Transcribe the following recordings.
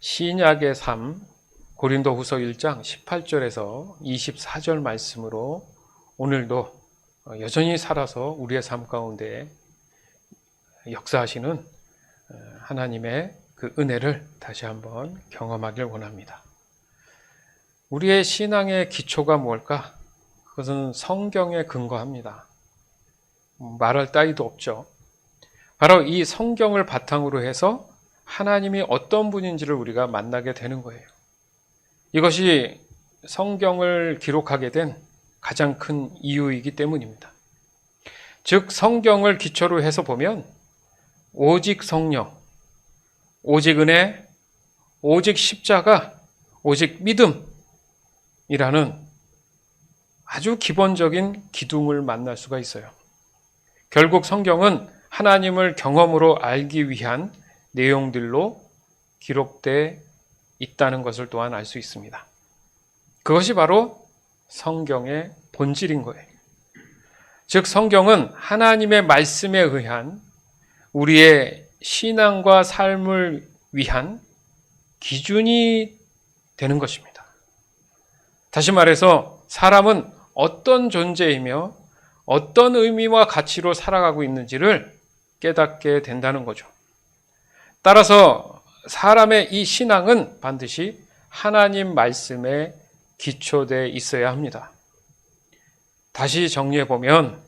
신약의 삶, 고린도후서 1장 18절에서 24절 말씀으로 오늘도 여전히 살아서 우리의 삶 가운데 역사하시는 하나님의 그 은혜를 다시 한번 경험하길 원합니다. 우리의 신앙의 기초가 뭘까? 그것은 성경에 근거합니다. 말할 따위도 없죠. 바로 이 성경을 바탕으로 해서 하나님이 어떤 분인지를 우리가 만나게 되는 거예요. 이것이 성경을 기록하게 된 가장 큰 이유이기 때문입니다. 즉 성경을 기초로 해서 보면 오직 성령, 오직 은혜, 오직 십자가, 오직 믿음이라는 아주 기본적인 기둥을 만날 수가 있어요. 결국 성경은 하나님을 경험으로 알기 위한 내용들로 기록되어 있다는 것을 또한 알 수 있습니다. 그것이 바로 성경의 본질인 거예요. 즉 성경은 하나님의 말씀에 의한 우리의 신앙과 삶을 위한 기준이 되는 것입니다. 다시 말해서 사람은 어떤 존재이며 어떤 의미와 가치로 살아가고 있는지를 깨닫게 된다는 거죠. 따라서 사람의 이 신앙은 반드시 하나님 말씀에 기초되어 있어야 합니다. 다시 정리해 보면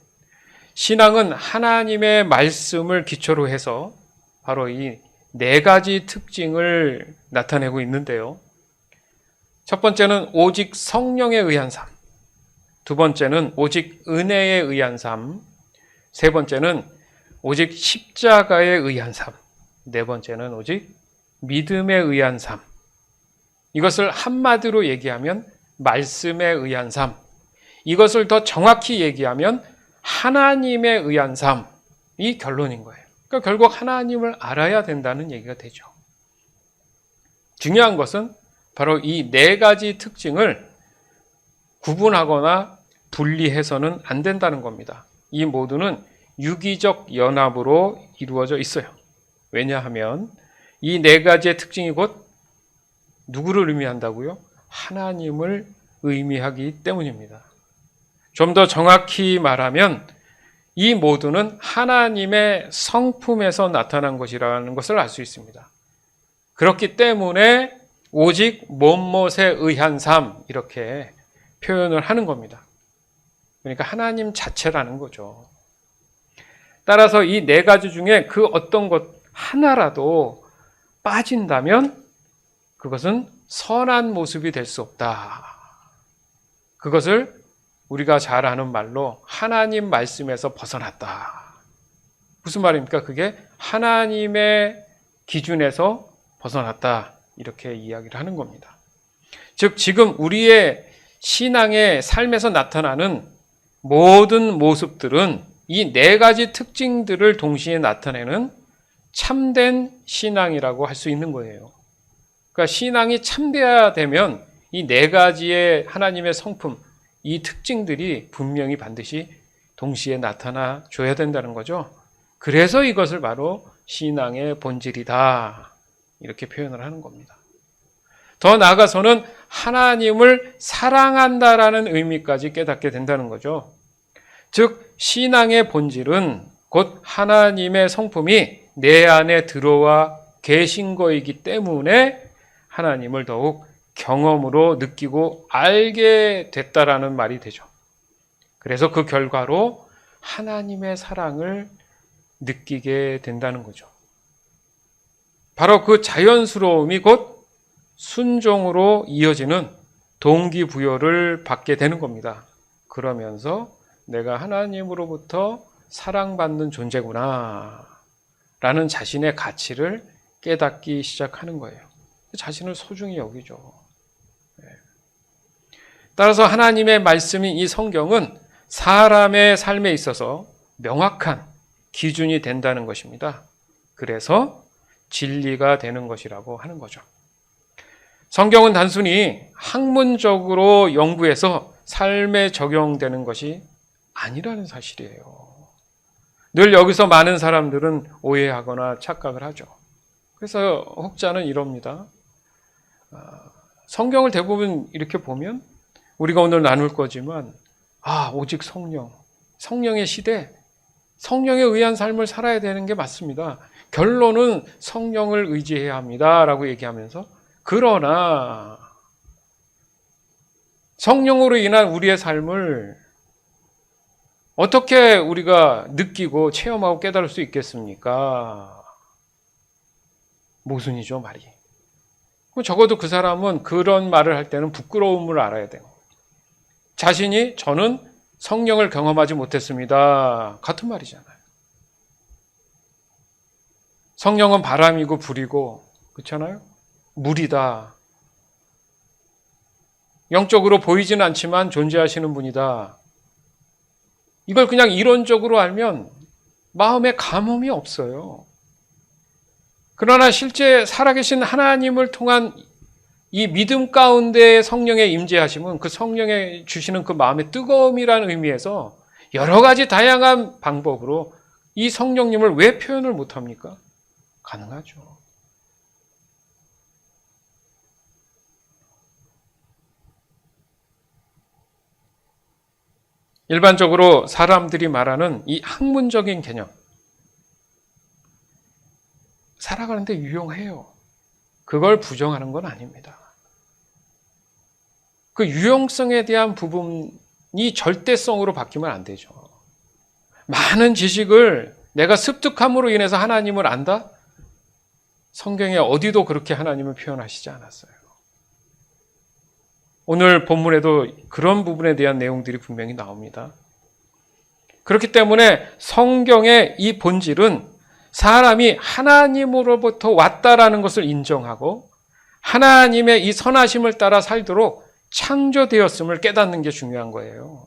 신앙은 하나님의 말씀을 기초로 해서 바로 이 네 가지 특징을 나타내고 있는데요. 첫 번째는 오직 성령에 의한 삶, 두 번째는 오직 은혜에 의한 삶, 세 번째는 오직 십자가에 의한 삶, 네 번째는 오직 믿음에 의한 삶. 이것을 한마디로 얘기하면 말씀에 의한 삶, 이것을 더 정확히 얘기하면 하나님에 의한 삶이 결론인 거예요. 그러니까 결국 하나님을 알아야 된다는 얘기가 되죠. 중요한 것은 바로 이 네 가지 특징을 구분하거나 분리해서는 안 된다는 겁니다. 이 모두는 유기적 연합으로 이루어져 있어요. 왜냐하면 이 네 가지의 특징이 곧 누구를 의미한다고요? 하나님을 의미하기 때문입니다. 좀 더 정확히 말하면 이 모두는 하나님의 성품에서 나타난 것이라는 것을 알 수 있습니다. 그렇기 때문에 오직 못못에 의한 삶 이렇게 표현을 하는 겁니다. 그러니까 하나님 자체라는 거죠. 따라서 이 네 가지 중에 그 어떤 것 하나라도 빠진다면 그것은 선한 모습이 될 수 없다. 그것을 우리가 잘 아는 말로 하나님 말씀에서 벗어났다. 무슨 말입니까? 그게 하나님의 기준에서 벗어났다. 이렇게 이야기를 하는 겁니다. 즉 지금 우리의 신앙의 삶에서 나타나는 모든 모습들은 이 네 가지 특징들을 동시에 나타내는 참된 신앙이라고 할 수 있는 거예요. 그러니까 신앙이 참돼야 되면 이 네 가지의 하나님의 성품, 이 특징들이 분명히 반드시 동시에 나타나 줘야 된다는 거죠. 그래서 이것을 바로 신앙의 본질이다. 이렇게 표현을 하는 겁니다. 더 나아가서는 하나님을 사랑한다라는 의미까지 깨닫게 된다는 거죠. 즉 신앙의 본질은 곧 하나님의 성품이 내 안에 들어와 계신 거이기 때문에 하나님을 더욱 경험으로 느끼고 알게 됐다라는 말이 되죠. 그래서 그 결과로 하나님의 사랑을 느끼게 된다는 거죠. 바로 그 자연스러움이 곧 순종으로 이어지는 동기부여를 받게 되는 겁니다. 그러면서 내가 하나님으로부터 사랑받는 존재구나 라는 자신의 가치를 깨닫기 시작하는 거예요. 자신을 소중히 여기죠. 따라서 하나님의 말씀인 이 성경은 사람의 삶에 있어서 명확한 기준이 된다는 것입니다. 그래서 진리가 되는 것이라고 하는 거죠. 성경은 단순히 학문적으로 연구해서 삶에 적용되는 것이 아니라는 사실이에요. 늘 여기서 많은 사람들은 오해하거나 착각을 하죠. 그래서 혹자는 이럽니다. 성경을 대부분 이렇게 보면 우리가 오늘 나눌 거지만 오직 성령의 시대, 성령에 의한 삶을 살아야 되는 게 맞습니다. 결론은 성령을 의지해야 합니다라고 얘기하면서 그러나 성령으로 인한 우리의 삶을 어떻게 우리가 느끼고 체험하고 깨달을 수 있겠습니까? 모순이죠, 말이. 적어도 그 사람은 그런 말을 할 때는 부끄러움을 알아야 돼요. 자신이 저는 성령을 경험하지 못했습니다. 같은 말이잖아요. 성령은 바람이고 불이고 그렇잖아요. 물이다. 영적으로 보이지는 않지만 존재하시는 분이다. 이걸 그냥 이론적으로 알면 마음에 감흥이 없어요. 그러나 실제 살아계신 하나님을 통한 이 믿음 가운데 성령의 임재하심은 그 성령의 주시는 그 마음의 뜨거움이라는 의미에서 여러 가지 다양한 방법으로 이 성령님을 왜 표현을 못합니까? 가능하죠. 일반적으로 사람들이 말하는 이 학문적인 개념, 살아가는데 유용해요. 그걸 부정하는 건 아닙니다. 그 유용성에 대한 부분이 절대성으로 바뀌면 안 되죠. 많은 지식을 내가 습득함으로 인해서 하나님을 안다? 성경에 어디도 그렇게 하나님을 표현하시지 않았어요. 오늘 본문에도 그런 부분에 대한 내용들이 분명히 나옵니다. 그렇기 때문에 성경의 이 본질은 사람이 하나님으로부터 왔다라는 것을 인정하고 하나님의 이 선하심을 따라 살도록 창조되었음을 깨닫는 게 중요한 거예요.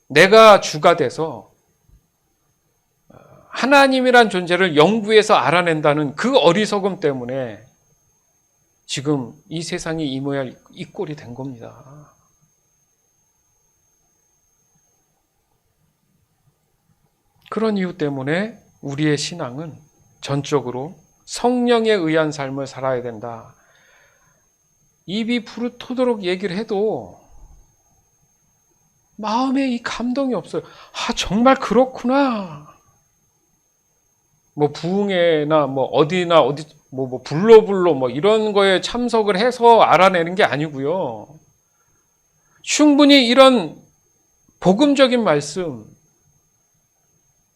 내가 주가 돼서 하나님이란 존재를 영구에서 알아낸다는 그 어리석음 때문에 지금 이 세상이 이 모양 이 꼴이 된 겁니다. 그런 이유 때문에 우리의 신앙은 전적으로 성령에 의한 삶을 살아야 된다. 입이 부르토록 얘기를 해도 마음에 이 감동이 없어요. 정말 그렇구나. 부흥회나 어디나 어디 불로 이런 거에 참석을 해서 알아내는 게 아니고요. 충분히 이런 복음적인 말씀,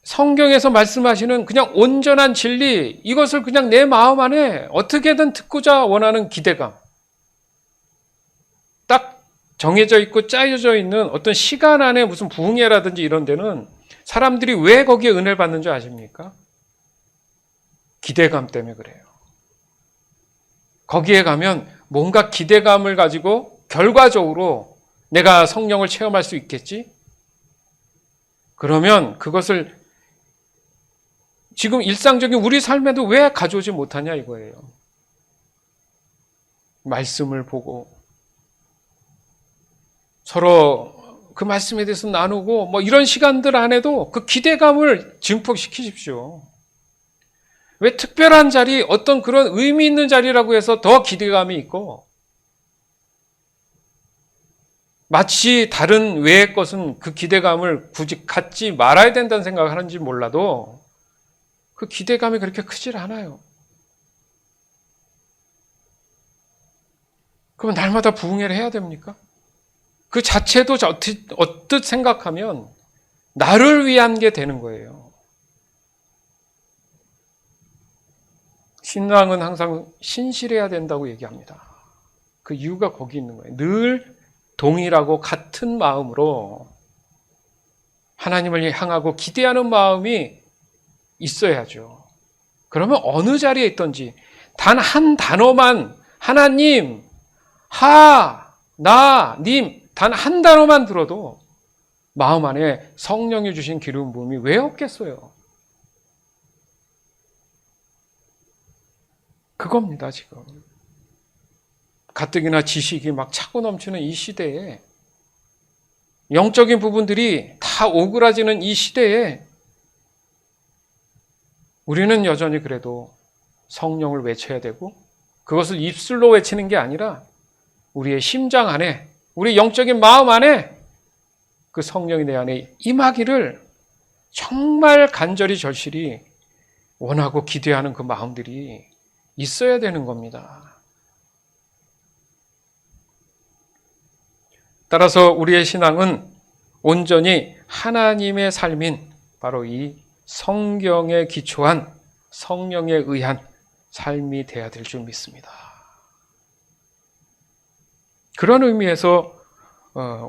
성경에서 말씀하시는 그냥 온전한 진리, 이것을 그냥 내 마음 안에 어떻게든 듣고자 원하는 기대감, 딱 정해져 있고 짜여져 있는 어떤 시간 안에 무슨 부흥회라든지 이런 데는 사람들이 왜 거기에 은혜를 받는 줄 아십니까? 기대감 때문에 그래요. 거기에 가면 뭔가 기대감을 가지고 결과적으로 내가 성령을 체험할 수 있겠지? 그러면 그것을 지금 일상적인 우리 삶에도 왜 가져오지 못하냐 이거예요. 말씀을 보고 서로 그 말씀에 대해서 나누고 이런 시간들 안에도 그 기대감을 증폭시키십시오. 왜 특별한 자리, 어떤 그런 의미 있는 자리라고 해서 더 기대감이 있고 마치 다른 외의 것은 그 기대감을 굳이 갖지 말아야 된다는 생각을 하는지 몰라도 그 기대감이 그렇게 크질 않아요. 그럼 날마다 부흥회를 해야 됩니까? 그 자체도 어떻게 생각하면 나를 위한 게 되는 거예요. 신앙은 항상 신실해야 된다고 얘기합니다. 그 이유가 거기 있는 거예요. 늘 동일하고 같은 마음으로 하나님을 향하고 기대하는 마음이 있어야죠. 그러면 어느 자리에 있든지 단 한 단어만 하나님, 님 단 한 단어만 들어도 마음 안에 성령이 주신 기름 부음이 왜 없겠어요? 그겁니다, 지금. 가뜩이나 지식이 막 차고 넘치는 이 시대에 영적인 부분들이 다 오그라지는 이 시대에 우리는 여전히 그래도 성령을 외쳐야 되고, 그것을 입술로 외치는 게 아니라 우리의 심장 안에, 우리 영적인 마음 안에 그 성령이 내 안에 임하기를 정말 간절히 절실히 원하고 기대하는 그 마음들이 있어야 되는 겁니다. 따라서 우리의 신앙은 온전히 하나님의 삶인 바로 이 성경에 기초한 성령에 의한 삶이 돼야 될 줄 믿습니다. 그런 의미에서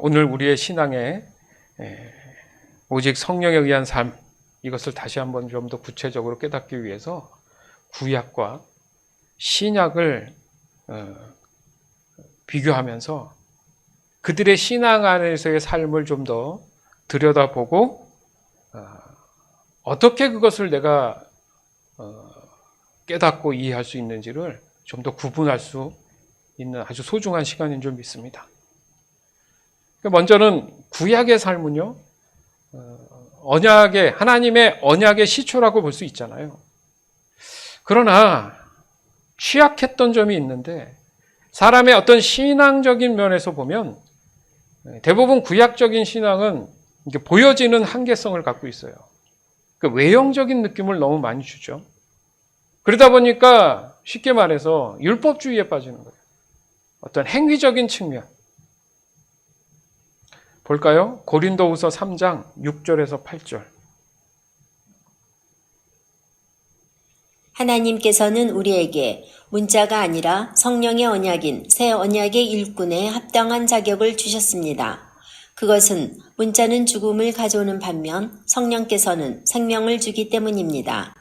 오늘 우리의 신앙에 오직 성령에 의한 삶, 이것을 다시 한번 좀 더 구체적으로 깨닫기 위해서 구약과 신약을 비교하면서 그들의 신앙 안에서의 삶을 좀 더 들여다보고 어떻게 그것을 내가 깨닫고 이해할 수 있는지를 좀 더 구분할 수 있는 아주 소중한 시간인 줄 믿습니다. 먼저는 구약의 삶은요, 언약의, 하나님의 언약의 시초라고 볼 수 있잖아요. 그러나 취약했던 점이 있는데, 사람의 어떤 신앙적인 면에서 보면 대부분 구약적인 신앙은 이게 보여지는 한계성을 갖고 있어요. 그러니까 외형적인 느낌을 너무 많이 주죠. 그러다 보니까 쉽게 말해서 율법주의에 빠지는 거예요. 어떤 행위적인 측면. 볼까요? 고린도후서 3장 6절에서 8절. 하나님께서는 우리에게 문자가 아니라 성령의 언약인 새 언약의 일꾼에 합당한 자격을 주셨습니다. 그것은 문자는 죽음을 가져오는 반면 성령께서는 생명을 주기 때문입니다.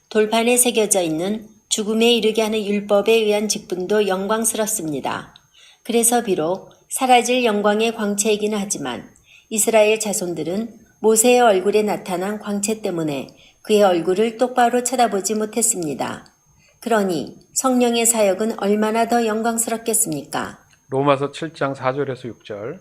돌판에 새겨져 있는 죽음에 이르게 하는 율법에 의한 직분도 영광스럽습니다. 그래서 비록 사라질 영광의 광채이긴 하지만 이스라엘 자손들은 모세의 얼굴에 나타난 광채 때문에 그의 얼굴을 똑바로 쳐다보지 못했습니다. 그러니 성령의 사역은 얼마나 더 영광스럽겠습니까? 로마서 7장 4절에서 6절.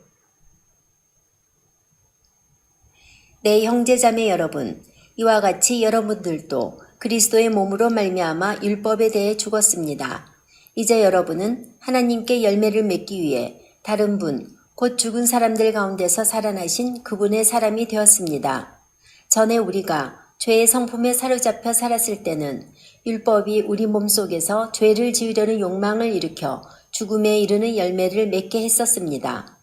내 형제자매 여러분, 이와 같이 여러분들도 그리스도의 몸으로 말미암아 율법에 대해 죽었습니다. 이제 여러분은 하나님께 열매를 맺기 위해 다른 분, 곧 죽은 사람들 가운데서 살아나신 그분의 사람이 되었습니다. 전에 우리가 죄의 성품에 사로잡혀 살았을 때는 율법이 우리 몸속에서 죄를 지으려는 욕망을 일으켜 죽음에 이르는 열매를 맺게 했었습니다.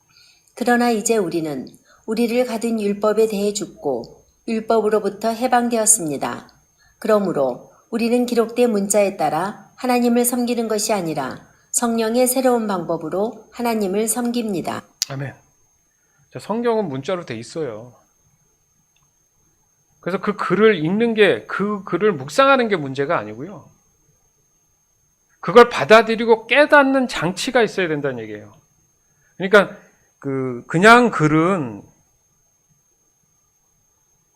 그러나 이제 우리는 우리를 가둔 율법에 대해 죽고 율법으로부터 해방되었습니다. 그러므로 우리는 기록된 문자에 따라 하나님을 섬기는 것이 아니라 성령의 새로운 방법으로 하나님을 섬깁니다. 아멘. 성경은 문자로 돼 있어요. 그래서 그 글을 읽는 게, 그 글을 묵상하는 게 문제가 아니고요. 그걸 받아들이고 깨닫는 장치가 있어야 된다는 얘기예요. 그러니까 그냥 글은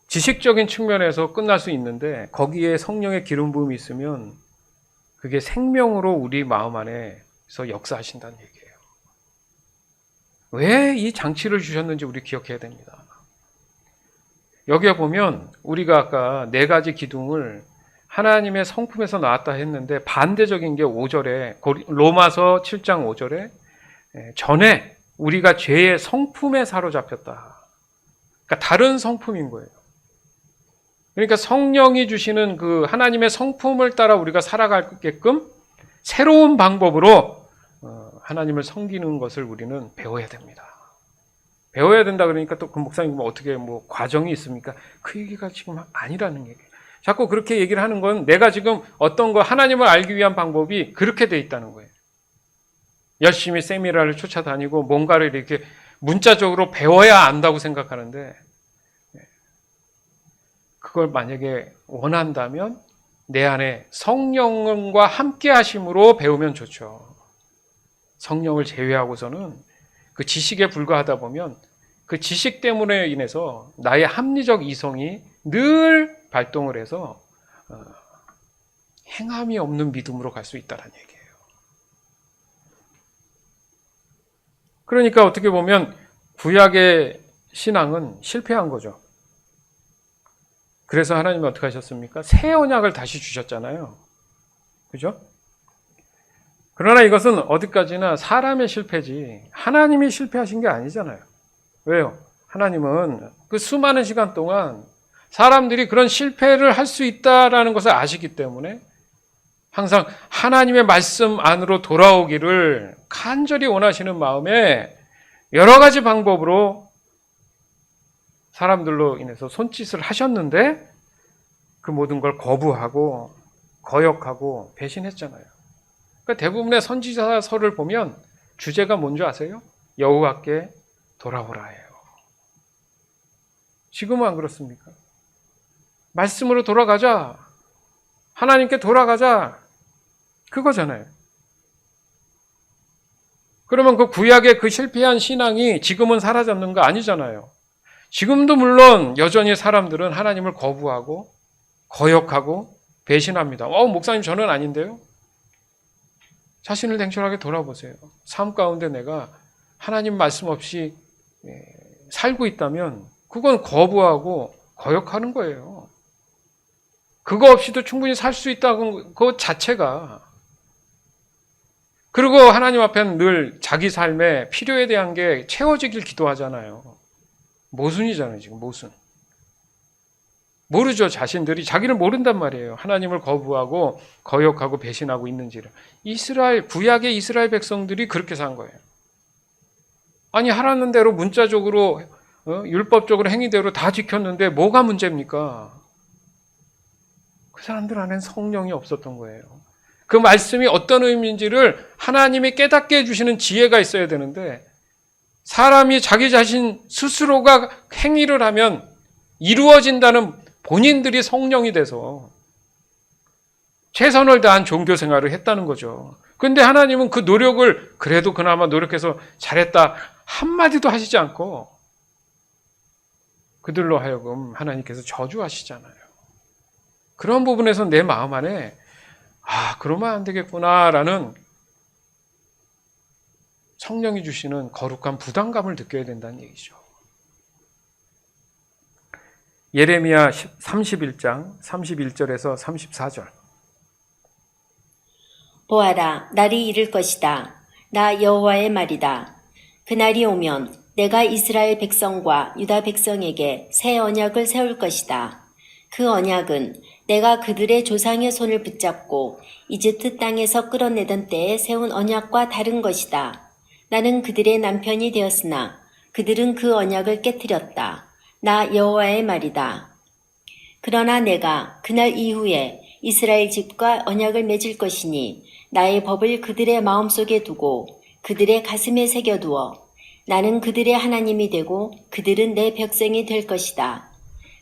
지식적인 측면에서 끝날 수 있는데 거기에 성령의 기름 부음이 있으면 그게 생명으로 우리 마음 안에서 역사하신다는 얘기예요. 왜 이 장치를 주셨는지 우리 기억해야 됩니다. 여기에 보면 우리가 아까 네 가지 기둥을 하나님의 성품에서 나왔다 했는데 반대적인 게 5절에, 로마서 7장 5절에 전에 우리가 죄의 성품에 사로잡혔다. 그러니까 다른 성품인 거예요. 그러니까 성령이 주시는 그 하나님의 성품을 따라 우리가 살아가게끔 새로운 방법으로 하나님을 섬기는 것을 우리는 배워야 됩니다. 배워야 된다 그러니까 또 그 목사님 어떻게 과정이 있습니까? 그 얘기가 지금 아니라는 얘기예요. 자꾸 그렇게 얘기를 하는 건 내가 지금 어떤 거 하나님을 알기 위한 방법이 그렇게 돼 있다는 거예요. 열심히 세미나를 쫓아다니고 뭔가를 이렇게 문자적으로 배워야 안다고 생각하는데 그걸 만약에 원한다면 내 안에 성령과 함께 하심으로 배우면 좋죠. 성령을 제외하고서는 그 지식에 불과하다 보면 그 지식 때문에 인해서 나의 합리적 이성이 늘 발동을 해서 행함이 없는 믿음으로 갈 수 있다는 얘기예요. 그러니까 어떻게 보면 구약의 신앙은 실패한 거죠. 그래서 하나님은 어떻게 하셨습니까? 새 언약을 다시 주셨잖아요. 그죠? 그러나 이것은 어디까지나 사람의 실패지 하나님이 실패하신 게 아니잖아요. 왜요? 하나님은 그 수많은 시간 동안 사람들이 그런 실패를 할 수 있다라는 것을 아시기 때문에 항상 하나님의 말씀 안으로 돌아오기를 간절히 원하시는 마음에 여러 가지 방법으로 사람들로 인해서 손짓을 하셨는데 그 모든 걸 거부하고 거역하고 배신했잖아요. 그러니까 대부분의 선지자서를 보면 주제가 뭔지 아세요? 여호와께 돌아오라예요. 지금은 안 그렇습니까? 말씀으로 돌아가자. 하나님께 돌아가자. 그거잖아요. 그러면 그 구약의 그 실패한 신앙이 지금은 사라졌는 거 아니잖아요. 지금도 물론 여전히 사람들은 하나님을 거부하고 거역하고 배신합니다. 목사님 저는 아닌데요. 자신을 냉철하게 돌아보세요. 삶 가운데 내가 하나님 말씀 없이 살고 있다면 그건 거부하고 거역하는 거예요. 그거 없이도 충분히 살 수 있다는 것 자체가. 그리고 하나님 앞에는 늘 자기 삶의 필요에 대한 게 채워지길 기도하잖아요. 모순이잖아요, 지금 모순. 모르죠, 자신들이. 자기를 모른단 말이에요. 하나님을 거부하고 거역하고 배신하고 있는지를. 구약의 이스라엘 백성들이 그렇게 산 거예요. 아니, 하라는 대로 문자적으로, 율법적으로 행위대로 다 지켰는데 뭐가 문제입니까? 그 사람들 안에는 성령이 없었던 거예요. 그 말씀이 어떤 의미인지를 하나님이 깨닫게 해주시는 지혜가 있어야 되는데 사람이 자기 자신 스스로가 행위를 하면 이루어진다는 본인들이 성령이 돼서 최선을 다한 종교 생활을 했다는 거죠. 그런데 하나님은 그 노력을 그래도 그나마 노력해서 잘했다 한마디도 하시지 않고 그들로 하여금 하나님께서 저주하시잖아요. 그런 부분에서 내 마음 안에 그러면 안 되겠구나라는 성령이 주시는 거룩한 부담감을 느껴야 된다는 얘기죠. 예레미야 31장 31절에서 34절. 보아라, 날이 이를 것이다. 나 여호와의 말이다. 그날이 오면 내가 이스라엘 백성과 유다 백성에게 새 언약을 세울 것이다. 그 언약은 내가 그들의 조상의 손을 붙잡고 이집트 땅에서 끌어내던 때에 세운 언약과 다른 것이다. 나는 그들의 남편이 되었으나 그들은 그 언약을 깨뜨렸다. 나 여호와의 말이다. 그러나 내가 그날 이후에 이스라엘 집과 언약을 맺을 것이니 나의 법을 그들의 마음속에 두고 그들의 가슴에 새겨두어 나는 그들의 하나님이 되고 그들은 내 백성이 될 것이다.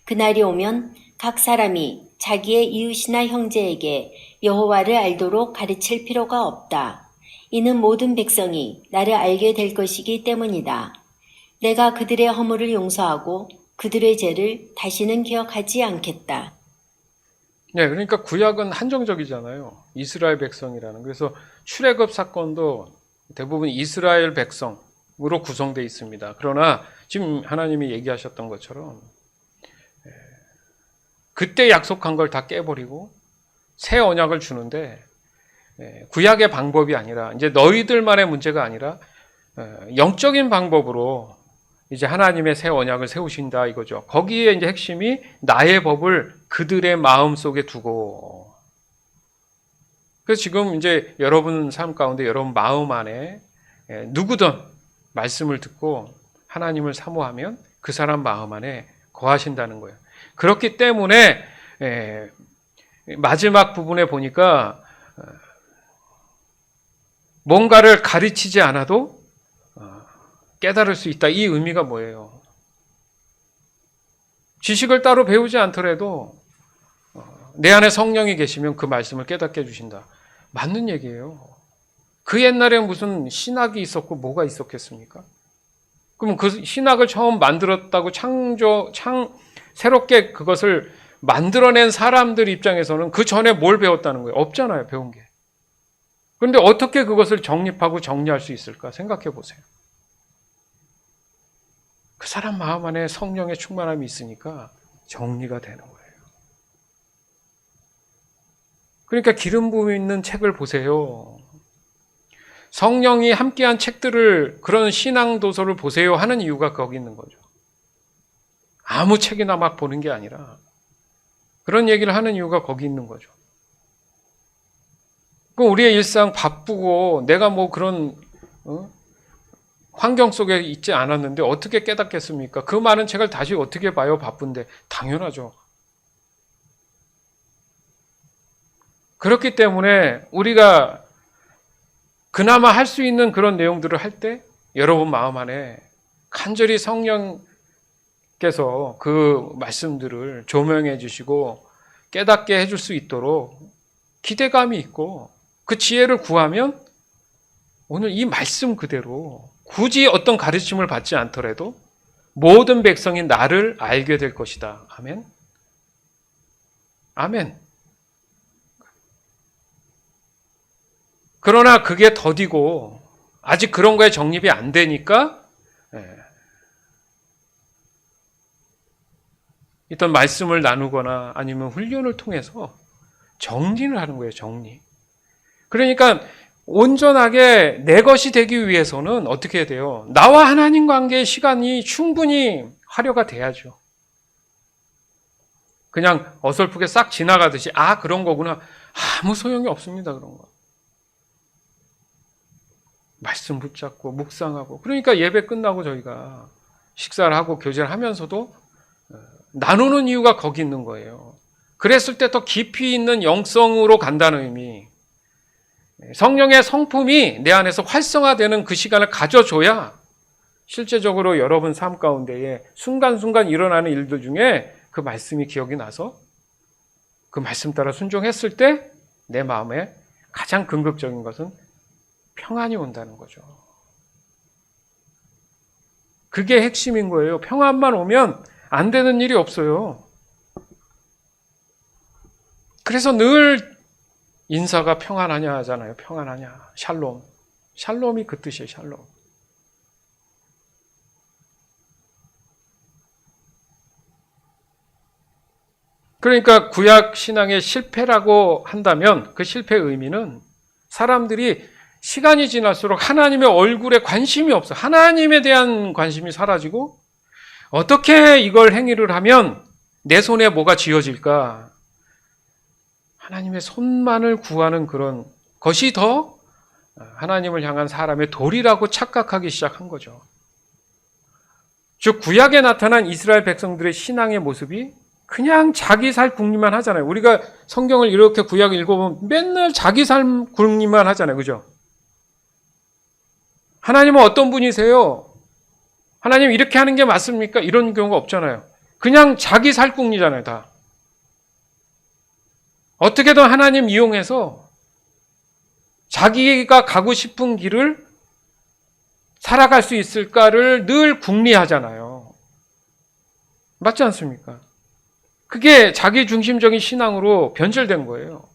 그날이 오면 각 사람이 자기의 이웃이나 형제에게 여호와를 알도록 가르칠 필요가 없다. 이는 모든 백성이 나를 알게 될 것이기 때문이다. 내가 그들의 허물을 용서하고 그들의 죄를 다시는 기억하지 않겠다. 네, 그러니까 구약은 한정적이잖아요. 이스라엘 백성이라는. 그래서 출애굽 사건도 대부분 이스라엘 백성으로 구성되어 있습니다. 그러나 지금 하나님이 얘기하셨던 것처럼 그때 약속한 걸 다 깨버리고 새 언약을 주는데 구약의 방법이 아니라 이제 너희들만의 문제가 아니라 영적인 방법으로 이제 하나님의 새 언약을 세우신다 이거죠. 거기에 이제 핵심이 나의 법을 그들의 마음 속에 두고. 그래서 지금 이제 여러분 삶 가운데 여러분 마음 안에 누구든 말씀을 듣고 하나님을 사모하면 그 사람 마음 안에 거하신다는 거예요. 그렇기 때문에 마지막 부분에 보니까 뭔가를 가르치지 않아도 깨달을 수 있다. 이 의미가 뭐예요? 지식을 따로 배우지 않더라도 내 안에 성령이 계시면 그 말씀을 깨닫게 해주신다. 맞는 얘기예요. 그 옛날에 무슨 신학이 있었고 뭐가 있었겠습니까? 그럼 그 신학을 처음 만들었다고 새롭게 그것을 만들어낸 사람들 입장에서는 그 전에 뭘 배웠다는 거예요? 없잖아요, 배운 게. 그런데 어떻게 그것을 정립하고 정리할 수 있을까? 생각해 보세요. 그 사람 마음 안에 성령의 충만함이 있으니까 정리가 되는 거예요. 그러니까 기름 부음 있는 책을 보세요. 성령이 함께한 책들을, 그런 신앙 도서를 보세요 하는 이유가 거기 있는 거죠. 아무 책이나 막 보는 게 아니라 그런 얘기를 하는 이유가 거기 있는 거죠. 그 우리의 일상 바쁘고 내가 뭐 그런 환경 속에 있지 않았는데 어떻게 깨닫겠습니까? 그 많은 책을 다시 어떻게 봐요? 바쁜데. 당연하죠. 그렇기 때문에 우리가 그나마 할 수 있는 그런 내용들을 할 때 여러분 마음 안에 간절히 성령께서 그 말씀들을 조명해 주시고 깨닫게 해줄 수 있도록 기대감이 있고 그 지혜를 구하면 오늘 이 말씀 그대로 굳이 어떤 가르침을 받지 않더라도 모든 백성이 나를 알게 될 것이다. 아멘. 아멘. 그러나 그게 더디고 아직 그런 거에 정립이 안 되니까 어떤 말씀을 나누거나 아니면 훈련을 통해서 정리를 하는 거예요. 정리. 그러니까 온전하게 내 것이 되기 위해서는 어떻게 해야 돼요? 나와 하나님 관계의 시간이 충분히 활용가 돼야죠. 그냥 어설프게 싹 지나가듯이 그런 거구나. 아무 소용이 없습니다. 그런 거. 말씀 붙잡고 묵상하고 그러니까 예배 끝나고 저희가 식사를 하고 교제를 하면서도 나누는 이유가 거기 있는 거예요. 그랬을 때 더 깊이 있는 영성으로 간다는 의미, 성령의 성품이 내 안에서 활성화되는 그 시간을 가져줘야 실제적으로 여러분 삶 가운데에 순간순간 일어나는 일들 중에 그 말씀이 기억이 나서 그 말씀 따라 순종했을 때 내 마음에 가장 긍정적인 것은 평안이 온다는 거죠. 그게 핵심인 거예요. 평안만 오면 안 되는 일이 없어요. 그래서 늘 인사가 평안하냐 하잖아요. 평안하냐. 샬롬. 샬롬이 그 뜻이에요. 샬롬. 그러니까 구약 신앙의 실패라고 한다면 그 실패의 의미는 사람들이 시간이 지날수록 하나님의 얼굴에 관심이 없어. 하나님에 대한 관심이 사라지고 어떻게 이걸 행위를 하면 내 손에 뭐가 쥐어질까? 하나님의 손만을 구하는 그런 것이 더 하나님을 향한 사람의 도리라고 착각하기 시작한 거죠. 즉 구약에 나타난 이스라엘 백성들의 신앙의 모습이 그냥 자기 살 궁리만 하잖아요. 우리가 성경을 이렇게 구약을 읽어보면 맨날 자기 삶 궁리만 하잖아요. 그죠? 하나님은 어떤 분이세요? 하나님 이렇게 하는 게 맞습니까? 이런 경우가 없잖아요. 그냥 자기 살 궁리잖아요. 다. 어떻게든 하나님 이용해서 자기가 가고 싶은 길을 살아갈 수 있을까를 늘 궁리하잖아요. 맞지 않습니까? 그게 자기 중심적인 신앙으로 변질된 거예요.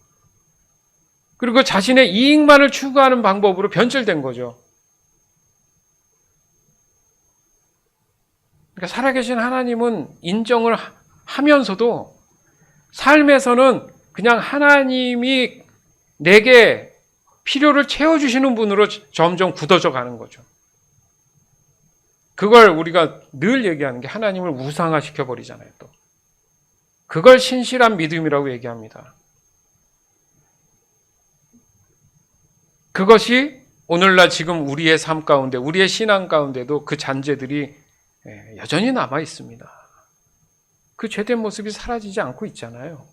그리고 자신의 이익만을 추구하는 방법으로 변질된 거죠. 그러니까 살아계신 하나님은 인정을 하면서도 삶에서는 그냥 하나님이 내게 필요를 채워주시는 분으로 점점 굳어져 가는 거죠. 그걸 우리가 늘 얘기하는 게 하나님을 우상화시켜버리잖아요. 또 그걸 신실한 믿음이라고 얘기합니다. 그것이 오늘날 지금 우리의 삶 가운데, 우리의 신앙 가운데도 그 잔재들이 여전히 남아 있습니다. 그 죄된 모습이 사라지지 않고 있잖아요.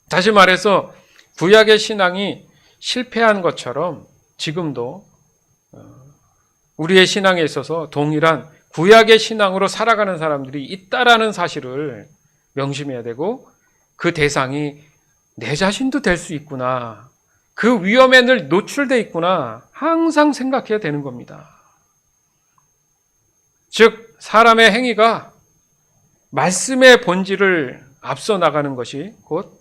다시 말해서 구약의 신앙이 실패한 것처럼 지금도 우리의 신앙에 있어서 동일한 구약의 신앙으로 살아가는 사람들이 있다라는 사실을 명심해야 되고 그 대상이 내 자신도 될 수 있구나. 그 위험에 늘 노출되어 있구나. 항상 생각해야 되는 겁니다. 즉 사람의 행위가 말씀의 본질을 앞서 나가는 것이 곧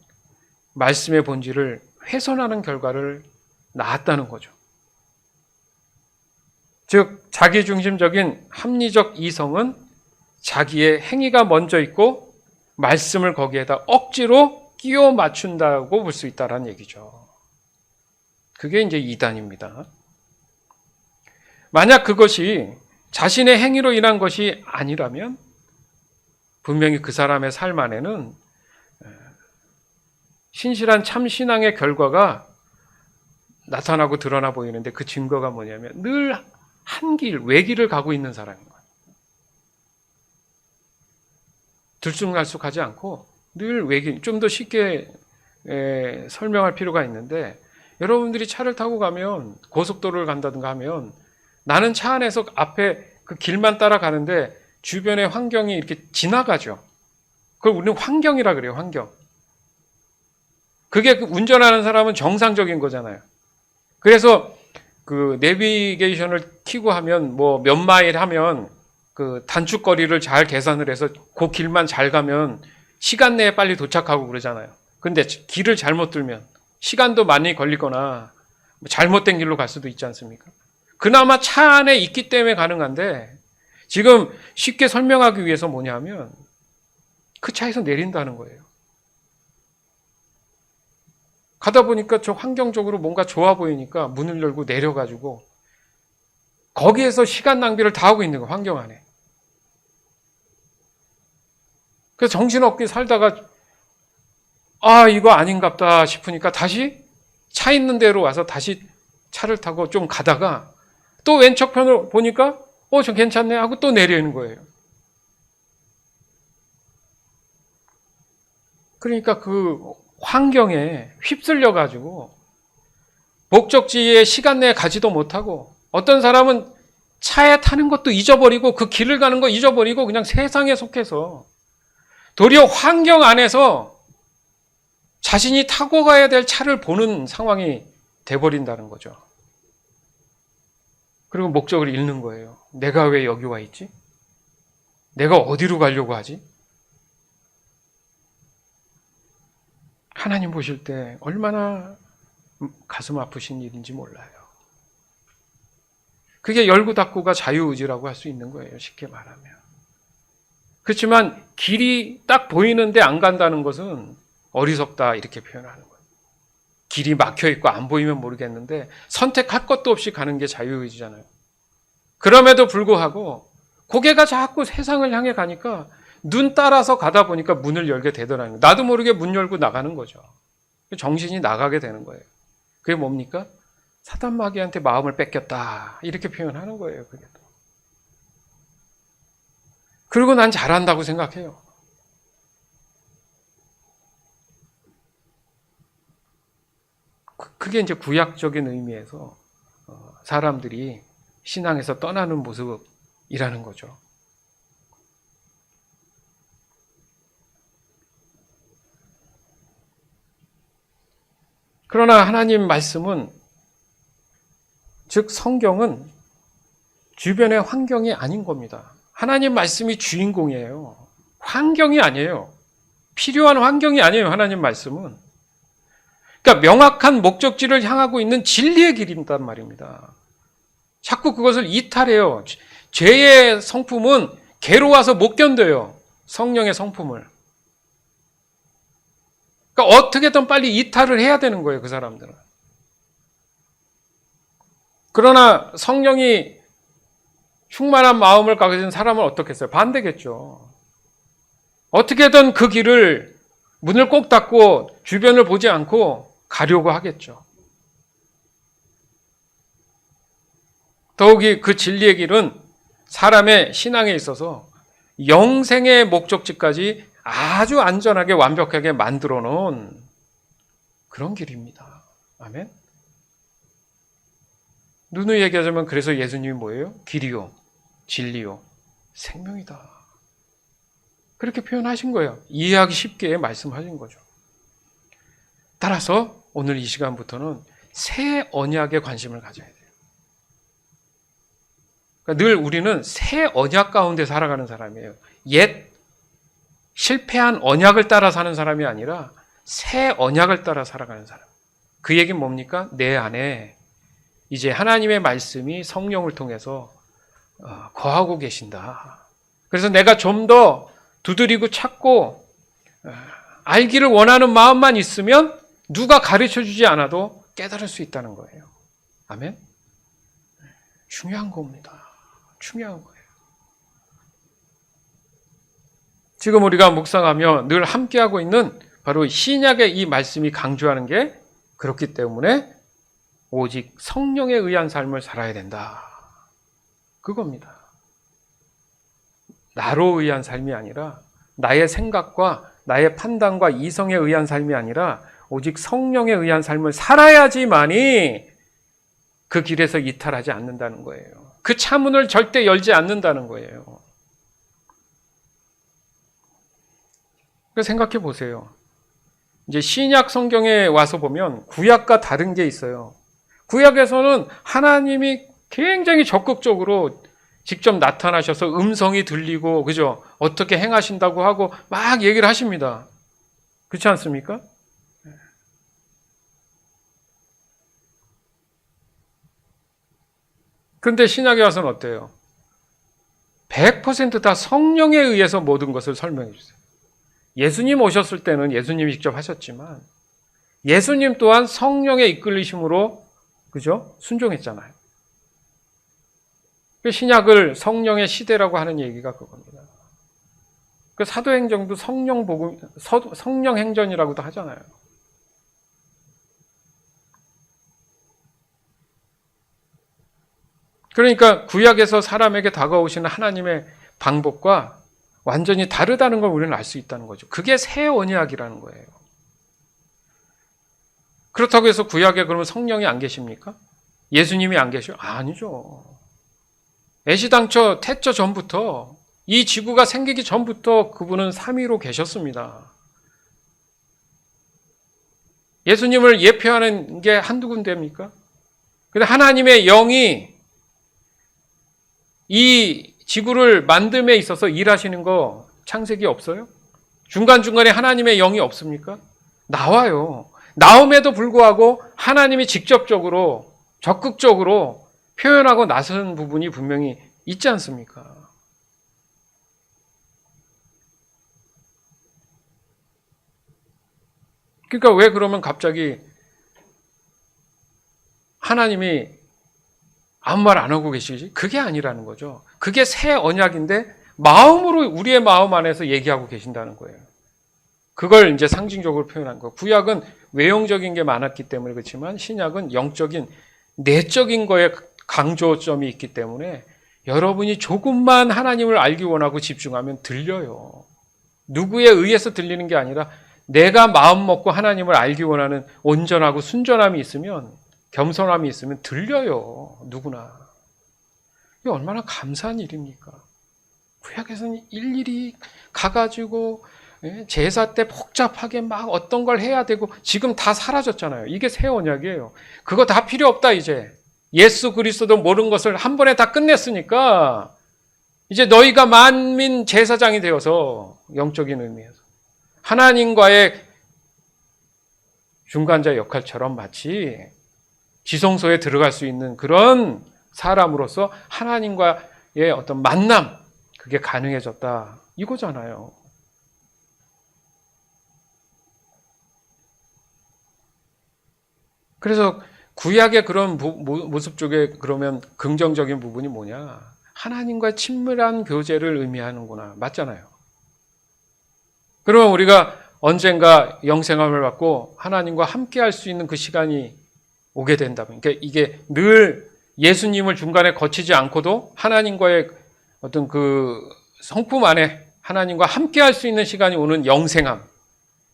말씀의 본질을 훼손하는 결과를 낳았다는 거죠. 즉 자기중심적인 합리적 이성은 자기의 행위가 먼저 있고 말씀을 거기에다 억지로 끼워 맞춘다고 볼 수 있다는 얘기죠. 그게 이제 이단입니다. 만약 그것이 자신의 행위로 인한 것이 아니라면 분명히 그 사람의 삶 안에는 신실한 참신앙의 결과가 나타나고 드러나 보이는데 그 증거가 뭐냐면 늘 한 길, 외길을 가고 있는 사람인 거예요. 들쑥날쑥하지 않고 늘 외길, 좀 더 쉽게 설명할 필요가 있는데 여러분들이 차를 타고 가면 고속도로를 간다든가 하면 나는 차 안에서 앞에 그 길만 따라가는데 주변의 환경이 이렇게 지나가죠. 그걸 우리는 환경이라 그래요, 환경. 그게 운전하는 사람은 정상적인 거잖아요. 그래서 그 내비게이션을 켜고 하면 뭐 몇 마일 하면 그 단축거리를 잘 계산을 해서 그 길만 잘 가면 시간 내에 빨리 도착하고 그러잖아요. 근데 길을 잘못 들면 시간도 많이 걸리거나 잘못된 길로 갈 수도 있지 않습니까? 그나마 차 안에 있기 때문에 가능한데 지금 쉽게 설명하기 위해서 뭐냐면 그 차에서 내린다는 거예요. 가다 보니까 저 환경적으로 뭔가 좋아 보이니까 문을 열고 내려가지고 거기에서 시간 낭비를 다 하고 있는 거예요. 환경 안에. 그래서 정신없게 살다가 이거 아닌갑다 싶으니까 다시 차 있는 데로 와서 다시 차를 타고 좀 가다가 또 왼쪽편으로 보니까 저 괜찮네 하고 또 내리는 거예요. 그러니까 그 환경에 휩쓸려 가지고 목적지에 시간 내에 가지도 못하고 어떤 사람은 차에 타는 것도 잊어버리고 그 길을 가는 거 잊어버리고 그냥 세상에 속해서 도리어 환경 안에서 자신이 타고 가야 될 차를 보는 상황이 돼버린다는 거죠. 그리고 목적을 잃는 거예요. 내가 왜 여기 와 있지? 내가 어디로 가려고 하지? 하나님 보실 때 얼마나 가슴 아프신 일인지 몰라요. 그게 열고 닫고가 자유의지라고 할 수 있는 거예요. 쉽게 말하면. 그렇지만 길이 딱 보이는데 안 간다는 것은 어리석다 이렇게 표현하는 거예요. 길이 막혀 있고 안 보이면 모르겠는데 선택할 것도 없이 가는 게 자유의지잖아요. 그럼에도 불구하고 고개가 자꾸 세상을 향해 가니까 눈 따라서 가다 보니까 문을 열게 되더라는 거예요. 나도 모르게 문 열고 나가는 거죠. 정신이 나가게 되는 거예요. 그게 뭡니까? 사단 마귀한테 마음을 뺏겼다 이렇게 표현하는 거예요. 그게 또. 그리고 난 잘한다고 생각해요. 그게 이제 구약적인 의미에서 사람들이 신앙에서 떠나는 모습이라는 거죠. 그러나 하나님 말씀은, 즉 성경은 주변의 환경이 아닌 겁니다. 하나님 말씀이 주인공이에요. 환경이 아니에요. 필요한 환경이 아니에요. 하나님 말씀은. 그러니까 명확한 목적지를 향하고 있는 진리의 길이란 말입니다. 자꾸 그것을 이탈해요. 죄의 성품은 괴로워서 못 견뎌요. 성령의 성품을. 그러니까 어떻게든 빨리 이탈을 해야 되는 거예요. 그 사람들은. 그러나 성령이 충만한 마음을 가진 사람은 어떻겠어요? 반대겠죠. 어떻게든 그 길을 문을 꼭 닫고 주변을 보지 않고 가려고 하겠죠. 더욱이 그 진리의 길은 사람의 신앙에 있어서 영생의 목적지까지 아주 안전하게 완벽하게 만들어 놓은 그런 길입니다. 아멘. 누누이 얘기하자면 그래서 예수님이 뭐예요? 길이요, 진리요, 생명이다. 그렇게 표현하신 거예요. 이해하기 쉽게 말씀하신 거죠. 따라서 오늘 이 시간부터는 새 언약에 관심을 가져야 돼요. 그러니까 늘 우리는 새 언약 가운데 살아가는 사람이에요. 옛 실패한 언약을 따라 사는 사람이 아니라 새 언약을 따라 살아가는 사람. 그 얘기는 뭡니까? 내 안에 이제 하나님의 말씀이 성령을 통해서 거하고 계신다. 그래서 내가 좀 더 두드리고 찾고 알기를 원하는 마음만 있으면 누가 가르쳐주지 않아도 깨달을 수 있다는 거예요. 아멘? 중요한 겁니다. 중요한 거예요. 지금 우리가 묵상하며 늘 함께하고 있는 바로 신약의 이 말씀이 강조하는 게 그렇기 때문에 오직 성령에 의한 삶을 살아야 된다. 그겁니다. 나로 의한 삶이 아니라 나의 생각과 나의 판단과 이성에 의한 삶이 아니라 오직 성령에 의한 삶을 살아야지만이 그 길에서 이탈하지 않는다는 거예요. 그 차문을 절대 열지 않는다는 거예요. 생각해 보세요. 이제 신약 성경에 와서 보면 구약과 다른 게 있어요. 구약에서는 하나님이 굉장히 적극적으로 직접 나타나셔서 음성이 들리고, 그죠? 어떻게 행하신다고 하고 막 얘기를 하십니다. 그렇지 않습니까? 그런데 신약에 와서는 어때요? 100% 다 성령에 의해서 모든 것을 설명해 주세요. 예수님 오셨을 때는 예수님이 직접 하셨지만 예수님 또한 성령의 이끌리심으로, 그죠? 순종했잖아요. 신약을 성령의 시대라고 하는 얘기가 그겁니다. 그 사도행전도 성령 행전이라고도 하잖아요. 그러니까 구약에서 사람에게 다가오시는 하나님의 방법과 완전히 다르다는 걸 우리는 알 수 있다는 거죠. 그게 새 언약이라는 거예요. 그렇다고 해서 구약에 그러면 성령이 안 계십니까? 예수님이 안 계셔요? 아니죠. 애시당초 태초 전부터, 이 지구가 생기기 전부터 그분은 삼위로 계셨습니다. 예수님을 예표하는 게 한두 군데입니까? 근데 하나님의 영이 이 지구를 만듦에 있어서 일하시는 거 창세기 없어요? 중간중간에 하나님의 영이 없습니까? 나와요. 나옴에도 불구하고 하나님이 직접적으로, 적극적으로 표현하고 나선 부분이 분명히 있지 않습니까? 그러니까 왜 그러면 갑자기 하나님이 아무 말 안 하고 계시지? 그게 아니라는 거죠. 그게 새 언약인데 마음으로, 우리의 마음 안에서 얘기하고 계신다는 거예요. 그걸 이제 상징적으로 표현한 거. 구약은 외형적인 게 많았기 때문에 그렇지만 신약은 영적인, 내적인 거에 강조점이 있기 때문에 여러분이 조금만 하나님을 알기 원하고 집중하면 들려요. 누구에 의해서 들리는 게 아니라 내가 마음 먹고 하나님을 알기 원하는 온전하고 순전함이 있으면, 겸손함이 있으면 들려요. 누구나. 이게 얼마나 감사한 일입니까? 구약에서는 일일이 가가지고 제사 때 복잡하게 막 어떤 걸 해야 되고, 지금 다 사라졌잖아요. 이게 새 언약이에요. 그거 다 필요 없다 이제. 예수 그리스도 모든 것을 한 번에 다 끝냈으니까 이제 너희가 만민 제사장이 되어서, 영적인 의미에서 하나님과의 중간자 역할처럼 마치 지성소에 들어갈 수 있는 그런 사람으로서 하나님과의 어떤 만남, 그게 가능해졌다 이거잖아요. 그래서 구약의 그런 모습 쪽에 그러면 긍정적인 부분이 뭐냐? 하나님과 친밀한 교제를 의미하는구나. 맞잖아요. 그러면 우리가 언젠가 영생함을 받고 하나님과 함께 할 수 있는 그 시간이 오게 된다면, 그러니까 이게 늘 예수님을 중간에 거치지 않고도 하나님과의 어떤 그 성품 안에 하나님과 함께 할 수 있는 시간이 오는 영생함,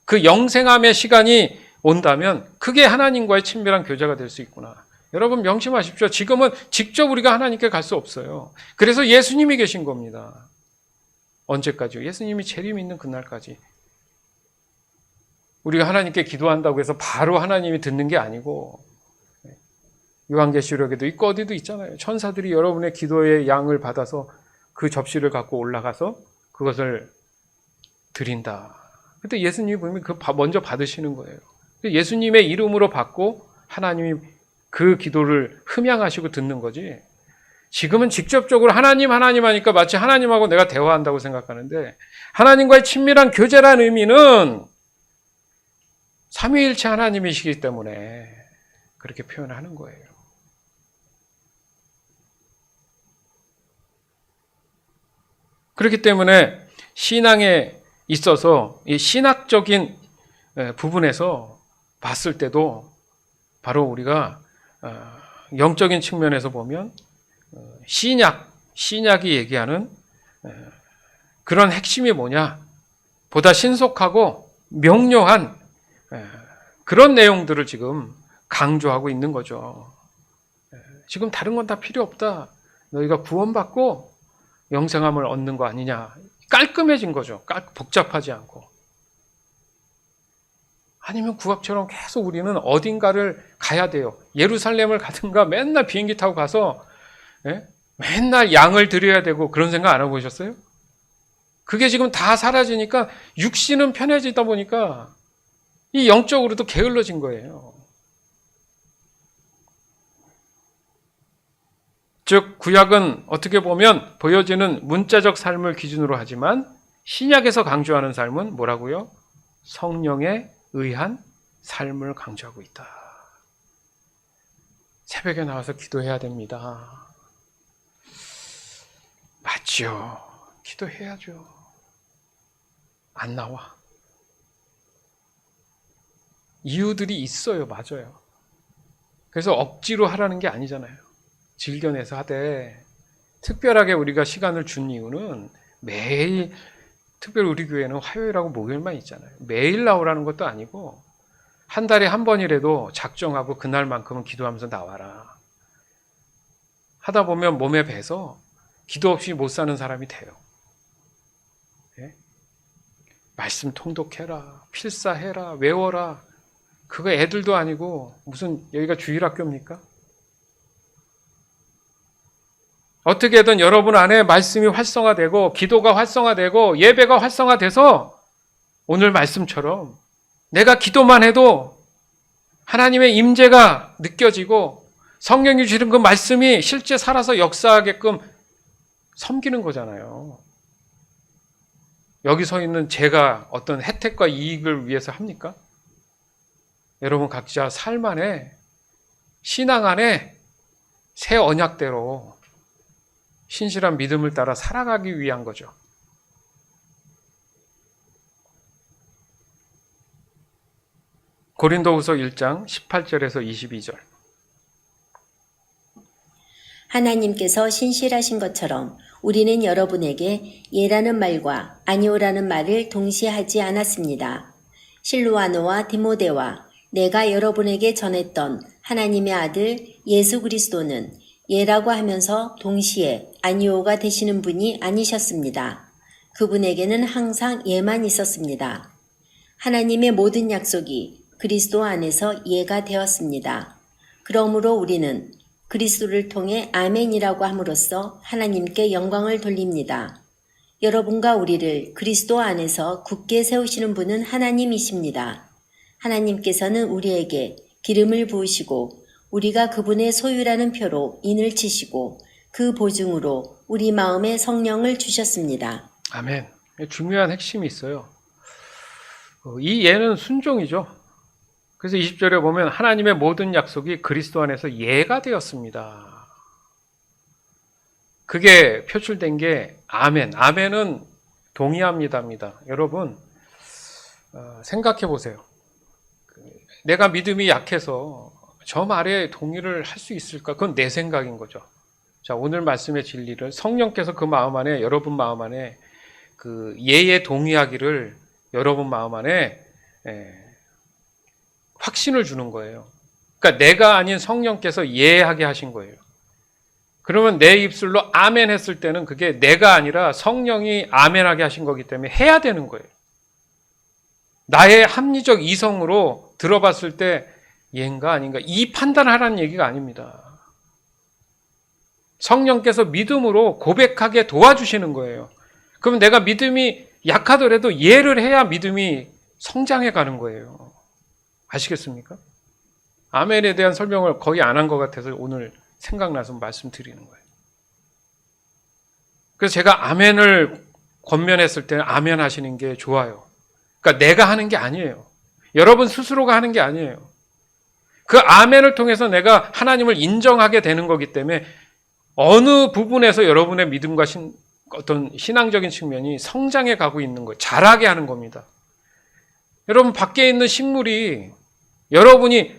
그 영생함의 시간이 온다면 그게 하나님과의 친밀한 교제가 될 수 있구나. 여러분 명심하십시오. 지금은 직접 우리가 하나님께 갈 수 없어요. 그래서 예수님이 계신 겁니다. 언제까지요? 예수님이 재림 있는 그날까지. 우리가 하나님께 기도한다고 해서 바로 하나님이 듣는 게 아니고, 요한계시록에도 있고 어디도 있잖아요. 천사들이 여러분의 기도의 양을 받아서 그 접시를 갖고 올라가서 그것을 드린다. 그때 예수님이 보면 그 먼저 받으시는 거예요. 예수님의 이름으로 받고 하나님이 그 기도를 흠양하시고 듣는 거지. 지금은 직접적으로 하나님 하니까 마치 하나님하고 내가 대화한다고 생각하는데, 하나님과의 친밀한 교제라는 의미는 삼위일체 하나님이시기 때문에 그렇게 표현하는 거예요. 그렇기 때문에 신앙에 있어서 이 신학적인 부분에서 봤을 때도 바로 우리가 영적인 측면에서 보면 신약이 얘기하는 그런 핵심이 뭐냐? 보다 신속하고 명료한 그런 내용들을 지금 강조하고 있는 거죠. 지금 다른 건 다 필요 없다. 너희가 구원받고 영생함을 얻는 거 아니냐. 깔끔해진 거죠. 복잡하지 않고. 아니면 구약처럼 계속 우리는 어딘가를 가야 돼요. 예루살렘을 가든가 맨날 비행기 타고 가서 맨날 양을 드려야 되고 그런 생각 안 해보셨어요? 그게 지금 다 사라지니까 육신은 편해지다 보니까 이 영적으로도 게을러진 거예요. 즉 구약은 어떻게 보면 보여지는 문자적 삶을 기준으로 하지만 신약에서 강조하는 삶은 뭐라고요? 성령에 의한 삶을 강조하고 있다. 새벽에 나와서 기도해야 됩니다. 맞죠. 기도해야죠. 안 나와. 이유들이 있어요. 맞아요. 그래서 억지로 하라는 게 아니잖아요. 즐겨내서 하되 특별하게 우리가 시간을 준 이유는 매일 특별히 우리 교회는 화요일하고 목요일만 있잖아요. 매일 나오라는 것도 아니고 한 달에 한 번이라도 작정하고 그날만큼은 기도하면서 나와라. 하다 보면 몸에 배서 기도 없이 못 사는 사람이 돼요. 예? 말씀 통독해라. 필사해라. 외워라. 그거 애들도 아니고 무슨 여기가 주일학교입니까? 어떻게든 여러분 안에 말씀이 활성화되고 기도가 활성화되고 예배가 활성화돼서 오늘 말씀처럼 내가 기도만 해도 하나님의 임재가 느껴지고 성령이 주시는 그 말씀이 실제 살아서 역사하게끔 섬기는 거잖아요. 여기 서 있는 제가 어떤 혜택과 이익을 위해서 합니까? 여러분 각자 삶 안에 신앙 안에 새 언약대로 신실한 믿음을 따라 살아가기 위한 거죠. 고린도후서 1장 18절에서 22절. 하나님께서 신실하신 것처럼 우리는 여러분에게 예라는 말과 아니오라는 말을 동시에 하지 않았습니다. 실루아노와 디모데와 내가 여러분에게 전했던 하나님의 아들 예수 그리스도는 예라고 하면서 동시에 아니오가 되시는 분이 아니셨습니다. 그분에게는 항상 예만 있었습니다. 하나님의 모든 약속이 그리스도 안에서 예가 되었습니다. 그러므로 우리는 그리스도를 통해 아멘이라고 함으로써 하나님께 영광을 돌립니다. 여러분과 우리를 그리스도 안에서 굳게 세우시는 분은 하나님이십니다. 하나님께서는 우리에게 기름을 부으시고 우리가 그분의 소유라는 표로 인을 치시고 그 보증으로 우리 마음에 성령을 주셨습니다. 아멘. 중요한 핵심이 있어요. 이 예는 순종이죠. 그래서 20절에 보면 하나님의 모든 약속이 그리스도 안에서 예가 되었습니다. 그게 표출된 게 아멘. 아멘은 동의합니다입니다. 여러분 생각해 보세요. 내가 믿음이 약해서 저 말에 동의를 할 수 있을까? 그건 내 생각인 거죠. 자, 오늘 말씀의 진리를 성령께서 그 마음 안에, 여러분 마음 안에 그 예에 동의하기를 여러분 마음 안에 확신을 주는 거예요. 그러니까 내가 아닌 성령께서 예하게 하신 거예요. 그러면 내 입술로 아멘 했을 때는 그게 내가 아니라 성령이 아멘하게 하신 거기 때문에 해야 되는 거예요. 나의 합리적 이성으로 들어봤을 때 얘인가 아닌가 이 판단하라는 얘기가 아닙니다. 성령께서 믿음으로 고백하게 도와주시는 거예요. 그럼 내가 믿음이 약하더라도 예를 해야 믿음이 성장해 가는 거예요. 아시겠습니까? 아멘에 대한 설명을 거의 안 한 것 같아서 오늘 생각나서 말씀드리는 거예요. 그래서 제가 아멘을 권면했을 때는 아멘 하시는 게 좋아요. 그러니까 내가 하는 게 아니에요. 여러분 스스로가 하는 게 아니에요. 그 아멘을 통해서 내가 하나님을 인정하게 되는 거기 때문에 어느 부분에서 여러분의 믿음과 어떤 신앙적인 측면이 성장해 가고 있는 거예요. 자라게 하는 겁니다. 여러분 밖에 있는 식물이 여러분이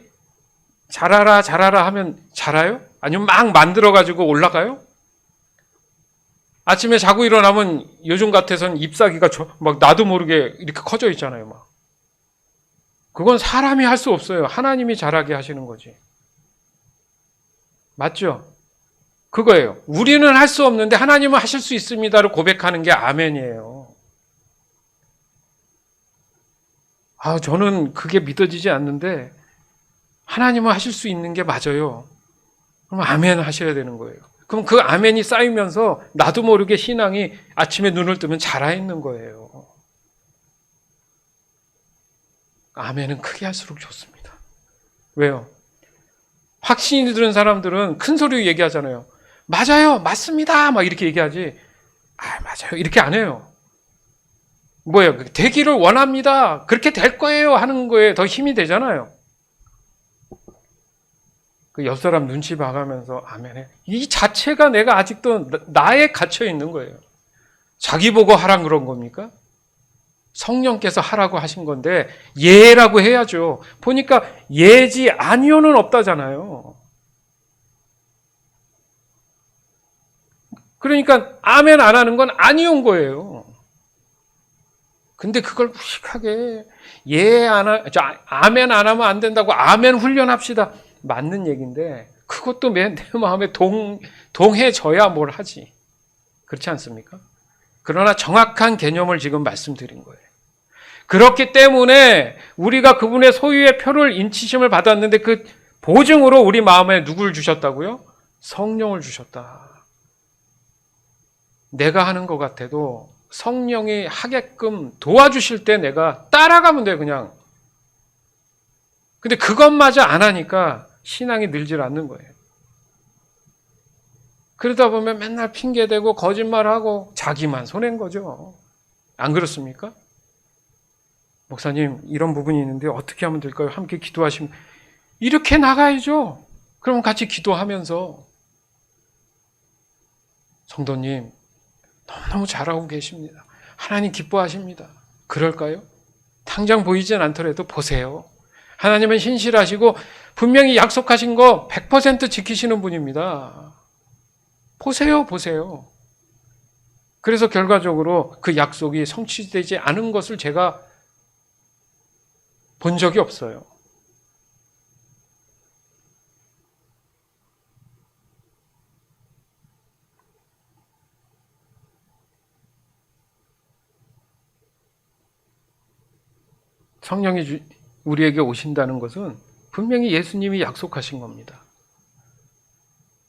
자라라 자라라 하면 자라요? 아니면 막 만들어가지고 올라가요? 아침에 자고 일어나면 요즘 같아서는 잎사귀가 막 나도 모르게 이렇게 커져 있잖아요. 막. 그건 사람이 할 수 없어요. 하나님이 자라게 하시는 거지. 맞죠? 그거예요. 우리는 할 수 없는데 하나님은 하실 수 있습니다를 고백하는 게 아멘이에요. 저는 그게 믿어지지 않는데 하나님은 하실 수 있는 게 맞아요. 그럼 아멘 하셔야 되는 거예요. 그럼 그 아멘이 쌓이면서 나도 모르게 신앙이 아침에 눈을 뜨면 자라 있는 거예요. 아멘은 크게 할수록 좋습니다. 왜요? 확신이 드는 사람들은 큰 소리로 얘기하잖아요. 맞아요, 맞습니다, 막 이렇게 얘기하지. 맞아요, 이렇게 안 해요. 뭐예요? 되기를 원합니다. 그렇게 될 거예요. 하는 거에 더 힘이 되잖아요. 그 옆 사람 눈치 봐가면서 아멘해. 이 자체가 내가 아직도 나에 갇혀 있는 거예요. 자기 보고 하란 그런 겁니까? 성령께서 하라고 하신 건데 예라고 해야죠. 보니까 예지 아니요는 없다잖아요. 그러니까 아멘 안 하는 건 아니온 거예요. 근데 그걸 무식하게 아멘 안 하면 안 된다고 아멘 훈련합시다. 맞는 얘기인데 그것도 내 마음에 동해져야 뭘 하지. 그렇지 않습니까? 그러나 정확한 개념을 지금 말씀드린 거예요. 그렇기 때문에 우리가 그분의 소유의 표를 인치심을 받았는데 그 보증으로 우리 마음에 누구를 주셨다고요? 성령을 주셨다. 내가 하는 것 같아도 성령이 하게끔 도와주실 때 내가 따라가면 돼요, 그냥. 근데 그것마저 안 하니까 신앙이 늘질 않는 거예요. 그러다 보면 맨날 핑계대고 거짓말하고 자기만 손해인 거죠. 안 그렇습니까? 목사님, 이런 부분이 있는데 어떻게 하면 될까요? 함께 기도하시면 이렇게 나가야죠. 그럼 같이 기도하면서 성도님, 너무너무 잘하고 계십니다. 하나님 기뻐하십니다. 그럴까요? 당장 보이진 않더라도 보세요. 하나님은 신실하시고 분명히 약속하신 거 100% 지키시는 분입니다. 보세요, 보세요. 그래서 결과적으로 그 약속이 성취되지 않은 것을 제가 본 적이 없어요. 성령이 우리에게 오신다는 것은 분명히 예수님이 약속하신 겁니다.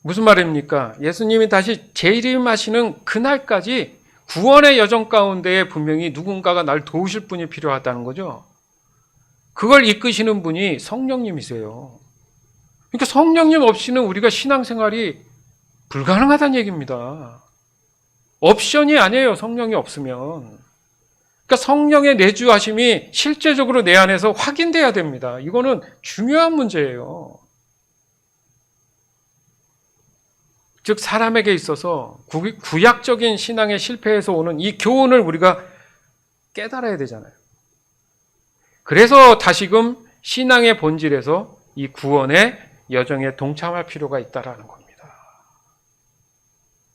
무슨 말입니까? 예수님이 다시 재림하시는 그날까지 구원의 여정 가운데에 분명히 누군가가 날 도우실 분이 필요하다는 거죠. 그걸 이끄시는 분이 성령님이세요. 그러니까 성령님 없이는 우리가 신앙생활이 불가능하다는 얘기입니다. 옵션이 아니에요, 성령이 없으면. 그러니까 성령의 내주하심이 실제적으로 내 안에서 확인돼야 됩니다. 이거는 중요한 문제예요. 즉 사람에게 있어서 구약적인 신앙의 실패에서 오는 이 교훈을 우리가 깨달아야 되잖아요. 그래서 다시금 신앙의 본질에서 이 구원의 여정에 동참할 필요가 있다라는 겁니다.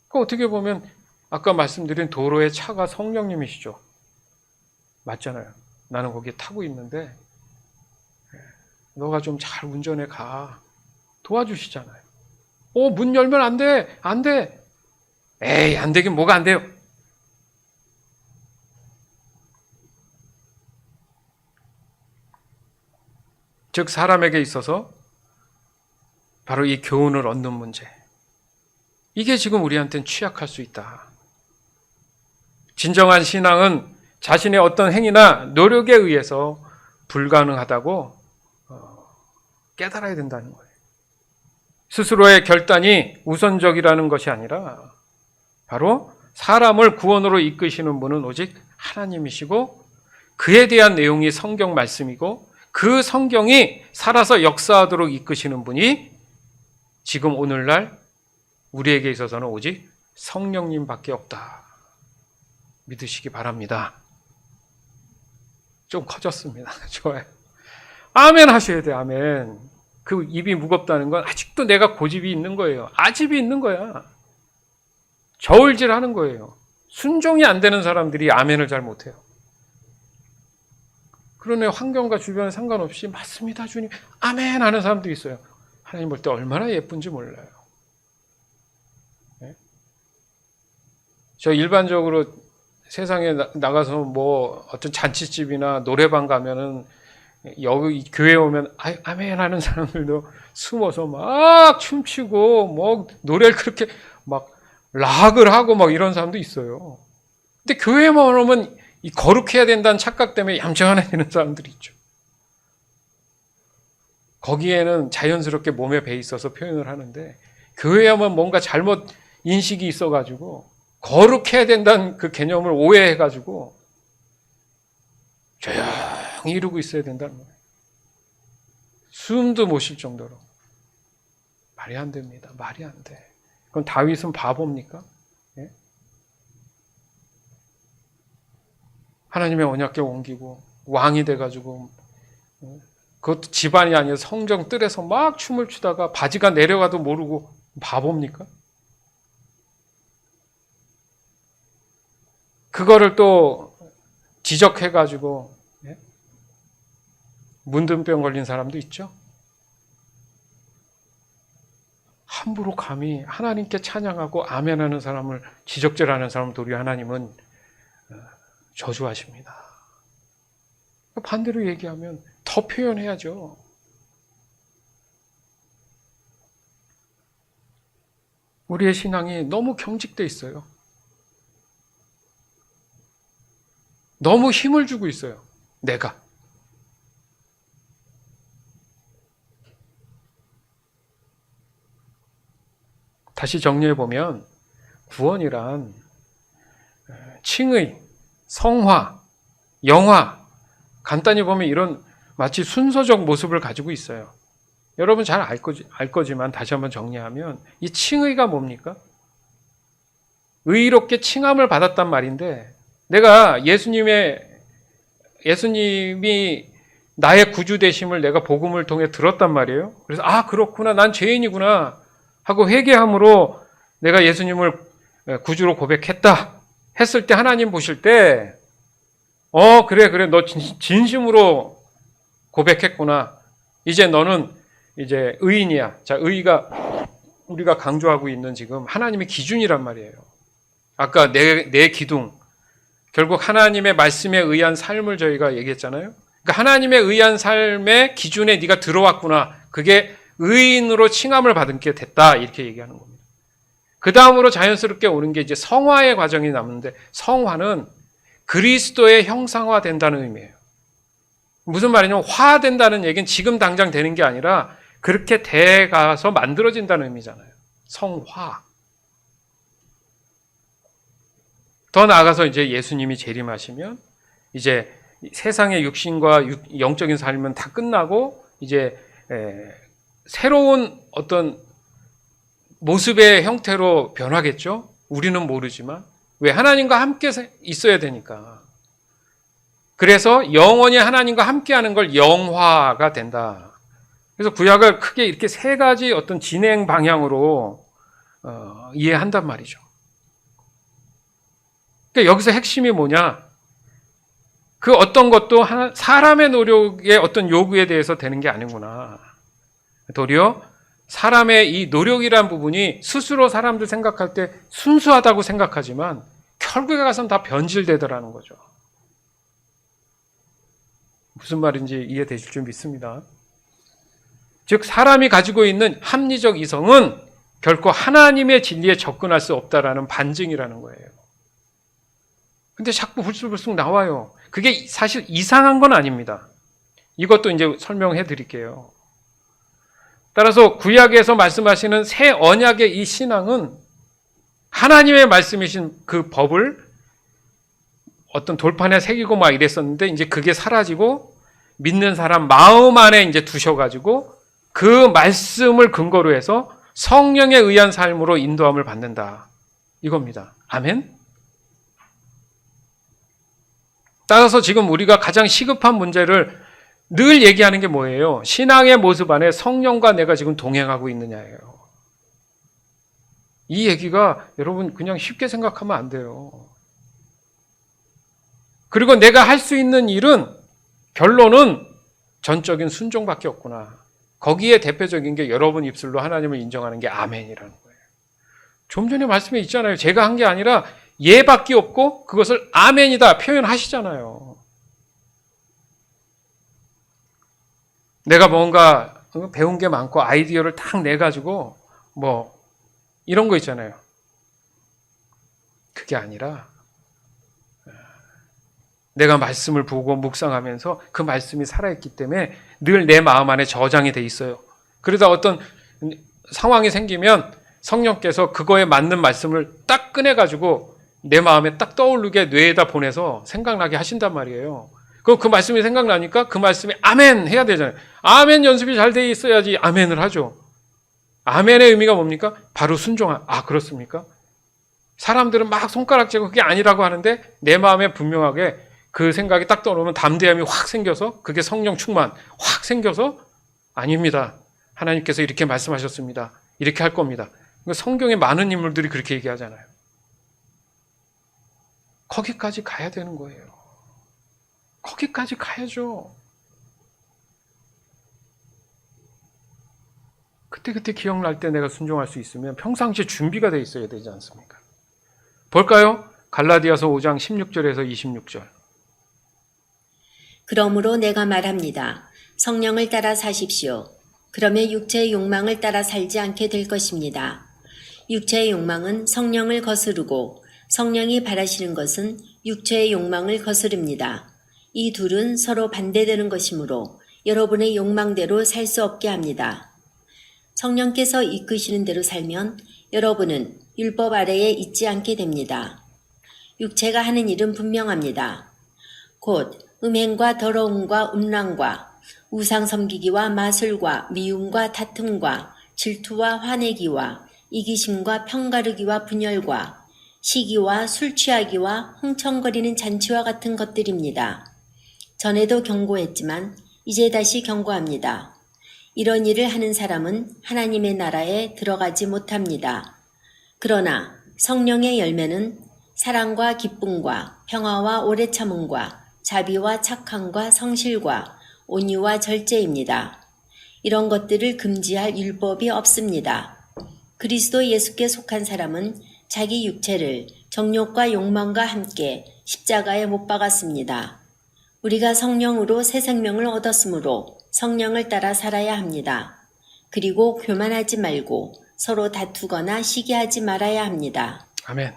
그 어떻게 보면 아까 말씀드린 도로의 차가 성령님이시죠. 맞잖아요. 나는 거기에 타고 있는데 너가 좀 잘 운전해 가. 도와주시잖아요. 문 열면 안 돼. 안 돼. 에이, 안 되긴 뭐가 안 돼요. 즉 사람에게 있어서 바로 이 교훈을 얻는 문제. 이게 지금 우리한테는 취약할 수 있다. 진정한 신앙은 자신의 어떤 행위나 노력에 의해서 불가능하다고 깨달아야 된다는 거예요. 스스로의 결단이 우선적이라는 것이 아니라 바로 사람을 구원으로 이끄시는 분은 오직 하나님이시고 그에 대한 내용이 성경 말씀이고 그 성경이 살아서 역사하도록 이끄시는 분이 지금 오늘날 우리에게 있어서는 오직 성령님밖에 없다. 믿으시기 바랍니다. 좀 커졌습니다. 좋아요. 아멘 하셔야 돼. 아멘. 그 입이 무겁다는 건 아직도 내가 고집이 있는 거예요. 아집이 있는 거야. 저울질 하는 거예요. 순종이 안 되는 사람들이 아멘을 잘 못해요. 그러네, 환경과 주변에 상관없이 맞습니다 주님 아멘 하는 사람도 있어요. 하나님 볼 때 얼마나 예쁜지 몰라요. 네? 저 일반적으로 세상에 나가서 뭐 어떤 잔치집이나 노래방 가면은 여기 교회 오면 아멘 하는 사람들도 숨어서 막 춤추고 뭐 노래를 그렇게 막 락을 하고 막 이런 사람도 있어요. 근데 교회만 오면 이 거룩해야 된다는 착각 때문에 얌전해지는 사람들이 있죠. 거기에는 자연스럽게 몸에 배 있어서 표현을 하는데 교회에 오면 뭔가 잘못 인식이 있어가지고 거룩해야 된다는 그 개념을 오해해가지고 조용히 이러고 있어야 된다는 거예요. 숨도 못 쉴 정도로. 말이 안 됩니다. 말이 안 돼. 그럼 다윗은 바보입니까? 예? 하나님의 언약궤 옮기고 왕이 돼가지고 그것도 집안이 아니라 성정 뜰에서 막 춤을 추다가 바지가 내려가도 모르고 바보입니까? 그거를 또 지적해가지고 문둥병 걸린 사람도 있죠. 함부로 감히 하나님께 찬양하고 아멘하는 사람을 지적질하는 사람을 도리어 하나님은 저주하십니다. 반대로 얘기하면 더 표현해야죠. 우리의 신앙이 너무 경직돼 있어요. 너무 힘을 주고 있어요. 내가. 다시 정리해보면 구원이란 칭의, 성화, 영화, 간단히 보면 이런 마치 순서적 모습을 가지고 있어요. 여러분 잘 알 거지만 다시 한번 정리하면 이 칭의가 뭡니까? 의롭게 칭함을 받았단 말인데 내가 예수님이 나의 구주 되심을 내가 복음을 통해 들었단 말이에요. 그래서 그렇구나, 난 죄인이구나 하고 회개함으로 내가 예수님을 구주로 고백했다 했을 때 하나님 보실 때 그래 너 진심으로 고백했구나. 이제 너는 이제 의인이야. 자, 의가 우리가 강조하고 있는 지금 하나님의 기준이란 말이에요. 아까 내 기둥, 결국 하나님의 말씀에 의한 삶을 저희가 얘기했잖아요. 그러니까 하나님에 의한 삶의 기준에 네가 들어왔구나. 그게 의인으로 칭함을 받은 게 됐다. 이렇게 얘기하는 겁니다. 그 다음으로 자연스럽게 오는 게 이제 성화의 과정이 남는데 성화는 그리스도의 형상화 된다는 의미예요. 무슨 말이냐면 화된다는 얘기는 지금 당장 되는 게 아니라 그렇게 돼가서 만들어진다는 의미잖아요. 성화. 더 나아가서 이제 예수님이 재림하시면 이제 세상의 육신과 영적인 삶은 다 끝나고 이제 새로운 어떤 모습의 형태로 변하겠죠. 우리는 모르지만 왜 하나님과 함께 있어야 되니까. 그래서 영원히 하나님과 함께하는 걸 영화가 된다. 그래서 구약을 크게 이렇게 세 가지 어떤 진행 방향으로 이해한단 말이죠. 그러니까 여기서 핵심이 뭐냐? 그 어떤 것도 사람의 노력의 어떤 요구에 대해서 되는 게 아니구나. 도리어 사람의 이 노력이란 부분이 스스로 사람들 생각할 때 순수하다고 생각하지만 결국에 가서는 다 변질되더라는 거죠. 무슨 말인지 이해되실 줄 믿습니다. 즉 사람이 가지고 있는 합리적 이성은 결코 하나님의 진리에 접근할 수 없다라는 반증이라는 거예요. 근데 자꾸 불쑥불쑥 나와요. 그게 사실 이상한 건 아닙니다. 이것도 이제 설명해 드릴게요. 따라서 구약에서 말씀하시는 새 언약의 이 신앙은 하나님의 말씀이신 그 법을 어떤 돌판에 새기고 막 이랬었는데 이제 그게 사라지고 믿는 사람 마음 안에 이제 두셔가지고 그 말씀을 근거로 해서 성령에 의한 삶으로 인도함을 받는다. 이겁니다. 아멘? 따라서 지금 우리가 가장 시급한 문제를 늘 얘기하는 게 뭐예요? 신앙의 모습 안에 성령과 내가 지금 동행하고 있느냐예요. 이 얘기가 여러분 그냥 쉽게 생각하면 안 돼요. 그리고 내가 할 수 있는 일은 결론은 전적인 순종밖에 없구나. 거기에 대표적인 게 여러분 입술로 하나님을 인정하는 게 아멘이라는 거예요. 좀 전에 말씀에 있잖아요. 제가 한 게 아니라 예밖에 없고 그것을 아멘이다 표현하시잖아요. 내가 뭔가 배운 게 많고 아이디어를 딱 내가지고 뭐 이런 거 있잖아요. 그게 아니라 내가 말씀을 보고 묵상하면서 그 말씀이 살아있기 때문에 늘 내 마음 안에 저장이 돼 있어요. 그러다 어떤 상황이 생기면 성령께서 그거에 맞는 말씀을 딱 꺼내가지고 내 마음에 딱 떠오르게 뇌에다 보내서 생각나게 하신단 말이에요. 그럼 그 말씀이 생각나니까 그 말씀에 아멘 해야 되잖아요. 아멘 연습이 잘 돼 있어야지 아멘을 하죠. 아멘의 의미가 뭡니까? 바로 순종한. 아, 그렇습니까? 사람들은 막 손가락질고 그게 아니라고 하는데 내 마음에 분명하게 그 생각이 딱 떠오르면 담대함이 확 생겨서 그게 성령 충만 확 생겨서 아닙니다. 하나님께서 이렇게 말씀하셨습니다. 이렇게 할 겁니다. 성경에 많은 인물들이 그렇게 얘기하잖아요. 거기까지 가야 되는 거예요. 거기까지 가야죠. 그때 기억날 때 내가 순종할 수 있으면 평상시에 준비가 돼 있어야 되지 않습니까? 볼까요? 갈라디아서 5장 16절에서 26절. 그러므로 내가 말합니다. 성령을 따라 사십시오. 그러면 육체의 욕망을 따라 살지 않게 될 것입니다. 육체의 욕망은 성령을 거스르고 성령이 바라시는 것은 육체의 욕망을 거스릅니다. 이 둘은 서로 반대되는 것이므로 여러분의 욕망대로 살 수 없게 합니다. 성령께서 이끄시는 대로 살면 여러분은 율법 아래에 있지 않게 됩니다. 육체가 하는 일은 분명합니다. 곧 음행과 더러움과 음란과 우상 섬기기와 마술과 미움과 다툼과 질투와 화내기와 이기심과 편가르기와 분열과 시기와 술 취하기와 흥청거리는 잔치와 같은 것들입니다. 전에도 경고했지만 이제 다시 경고합니다. 이런 일을 하는 사람은 하나님의 나라에 들어가지 못합니다. 그러나 성령의 열매는 사랑과 기쁨과 평화와 오래 참음과 자비와 착함과 성실과 온유와 절제입니다. 이런 것들을 금지할 율법이 없습니다. 그리스도 예수께 속한 사람은 자기 육체를 정욕과 욕망과 함께 십자가에 못 박았습니다. 우리가 성령으로 새 생명을 얻었으므로 성령을 따라 살아야 합니다. 그리고 교만하지 말고 서로 다투거나 시기하지 말아야 합니다. 아멘.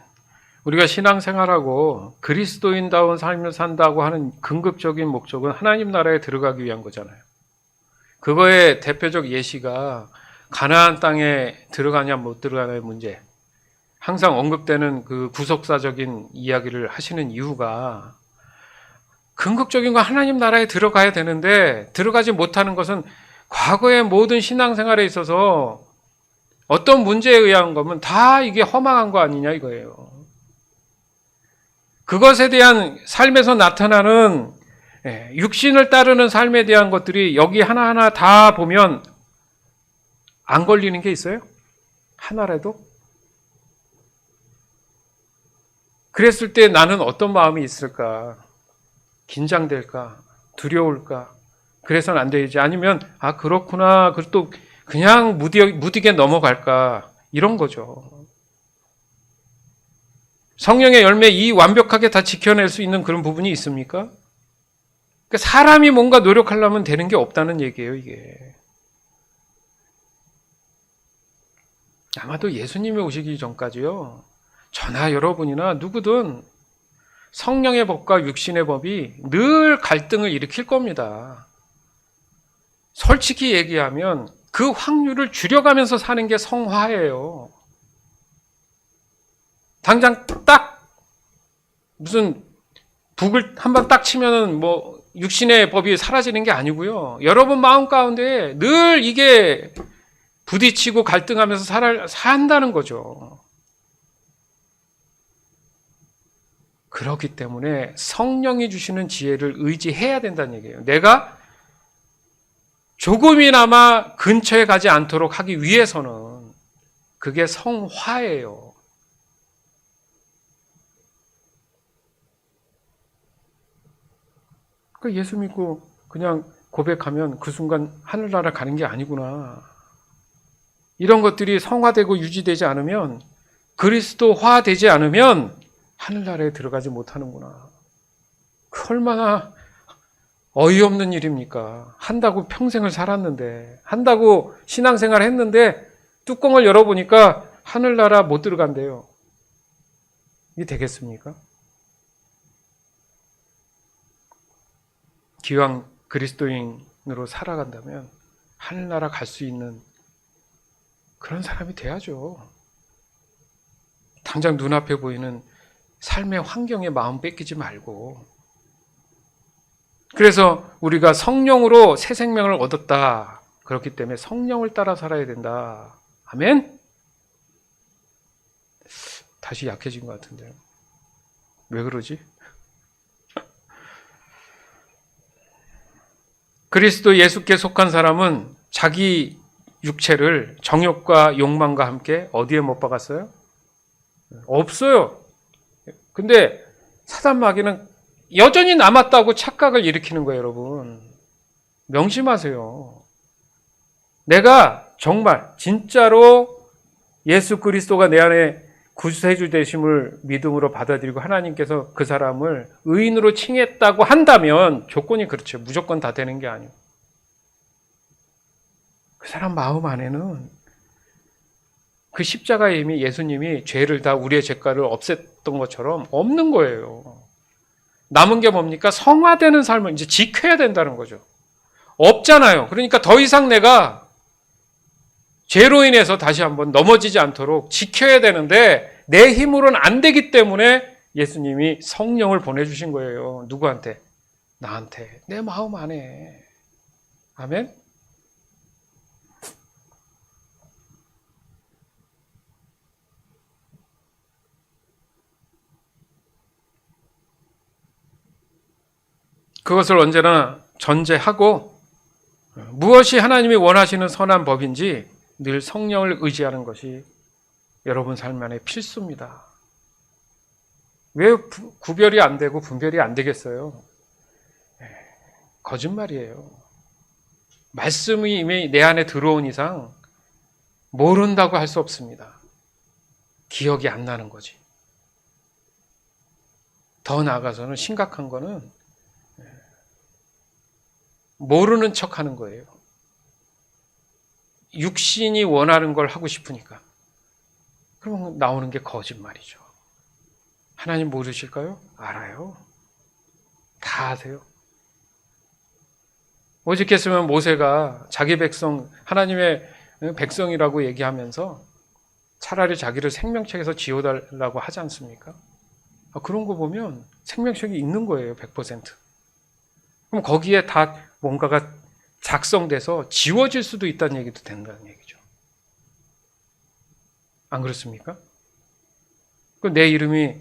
우리가 신앙생활하고 그리스도인다운 삶을 산다고 하는 궁극적인 목적은 하나님 나라에 들어가기 위한 거잖아요. 그거의 대표적 예시가 가나안 땅에 들어가냐 못 들어가냐의 문제. 항상 언급되는 그 구속사적인 이야기를 하시는 이유가 궁극적인 건 하나님 나라에 들어가야 되는데 들어가지 못하는 것은 과거의 모든 신앙생활에 있어서 어떤 문제에 의한 거면 다 이게 허망한 거 아니냐 이거예요. 그것에 대한 삶에서 나타나는 육신을 따르는 삶에 대한 것들이 여기 하나하나 다 보면 안 걸리는 게 있어요? 하나라도? 그랬을 때 나는 어떤 마음이 있을까? 긴장될까? 두려울까? 그래서는 안 되지. 아니면 아 그렇구나. 또 그냥 무디게 넘어갈까? 이런 거죠. 성령의 열매 이 완벽하게 다 지켜낼 수 있는 그런 부분이 있습니까? 그러니까 사람이 뭔가 노력하려면 되는 게 없다는 얘기예요, 이게. 아마도 예수님이 오시기 전까지요. 저나 여러분이나 누구든 성령의 법과 육신의 법이 늘 갈등을 일으킬 겁니다. 솔직히 얘기하면 그 확률을 줄여가면서 사는 게 성화예요. 당장 딱 무슨 북을 한번 딱 치면은 뭐 육신의 법이 사라지는 게 아니고요. 여러분 마음 가운데 늘 이게 부딪히고 갈등하면서 산다는 거죠. 그렇기 때문에 성령이 주시는 지혜를 의지해야 된다는 얘기예요. 내가 조금이나마 근처에 가지 않도록 하기 위해서는 그게 성화예요. 그 예수 믿고 그냥 고백하면 그 순간 하늘나라 가는 게 아니구나. 이런 것들이 성화되고 유지되지 않으면, 그리스도화되지 않으면 하늘나라에 들어가지 못하는구나. 그 얼마나 어이없는 일입니까? 한다고 평생을 살았는데, 한다고 신앙생활 했는데 뚜껑을 열어보니까 하늘나라 못 들어간대요. 이게 되겠습니까? 기왕 그리스도인으로 살아간다면 하늘나라 갈 수 있는 그런 사람이 돼야죠. 당장 눈앞에 보이는 삶의 환경에 마음 뺏기지 말고. 그래서 우리가 성령으로 새 생명을 얻었다. 그렇기 때문에 성령을 따라 살아야 된다. 아멘? 다시 약해진 것 같은데요. 왜 그러지? 그리스도 예수께 속한 사람은 자기 육체를 정욕과 욕망과 함께 어디에 못 박았어요? 없어요. 근데 사단 마귀는 여전히 남았다고 착각을 일으키는 거예요, 여러분. 명심하세요. 내가 정말 진짜로 예수 그리스도가 내 안에 구세주 되심을 믿음으로 받아들이고 하나님께서 그 사람을 의인으로 칭했다고 한다면 조건이 그렇죠. 무조건 다 되는 게 아니에요. 그 사람 마음 안에는 그 십자가의 힘이, 예수님이 죄를 다, 우리의 죄가를 없앴던 것처럼 없는 거예요. 남은 게 뭡니까? 성화되는 삶을 이제 지켜야 된다는 거죠. 없잖아요. 그러니까 더 이상 내가 죄로 인해서 다시 한번 넘어지지 않도록 지켜야 되는데 내 힘으로는 안 되기 때문에 예수님이 성령을 보내주신 거예요. 누구한테? 나한테. 내 마음 안에. 아멘? 그것을 언제나 전제하고 무엇이 하나님이 원하시는 선한 법인지 늘 성령을 의지하는 것이 여러분 삶 안에 필수입니다. 왜 구별이 안 되고 분별이 안 되겠어요? 거짓말이에요. 말씀이 이미 내 안에 들어온 이상 모른다고 할 수 없습니다. 기억이 안 나는 거지. 더 나아가서는 심각한 거는 모르는 척 하는 거예요. 육신이 원하는 걸 하고 싶으니까. 그러면 나오는 게 거짓말이죠. 하나님 모르실까요? 알아요. 다 아세요. 오직했으면 모세가 자기 백성, 하나님의 백성이라고 얘기하면서 차라리 자기를 생명책에서 지워달라고 하지 않습니까? 그런 거 보면 생명책이 있는 거예요. 100%. 그럼 거기에 다 뭔가가 작성돼서 지워질 수도 있다는 얘기도 된다는 얘기죠. 안 그렇습니까? 내 이름이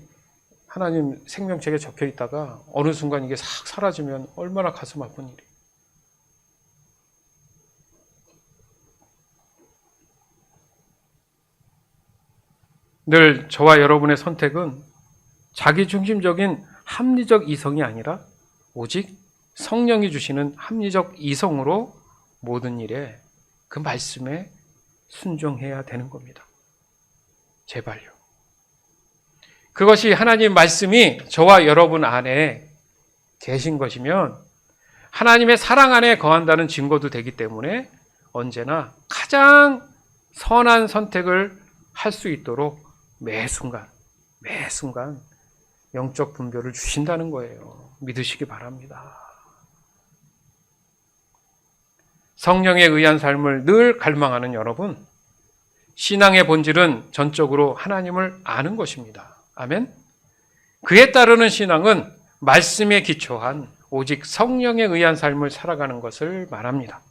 하나님 생명책에 적혀 있다가 어느 순간 이게 싹 사라지면 얼마나 가슴 아픈 일이에요. 늘 저와 여러분의 선택은 자기중심적인 합리적 이성이 아니라 오직 성령이 주시는 합리적 이성으로 모든 일에 그 말씀에 순종해야 되는 겁니다. 제발요. 그것이 하나님 말씀이 저와 여러분 안에 계신 것이면 하나님의 사랑 안에 거한다는 증거도 되기 때문에 언제나 가장 선한 선택을 할 수 있도록 매 순간 영적 분별을 주신다는 거예요. 믿으시기 바랍니다. 성령에 의한 삶을 늘 갈망하는 여러분, 신앙의 본질은 전적으로 하나님을 아는 것입니다. 아멘? 그에 따르는 신앙은 말씀에 기초한 오직 성령에 의한 삶을 살아가는 것을 말합니다.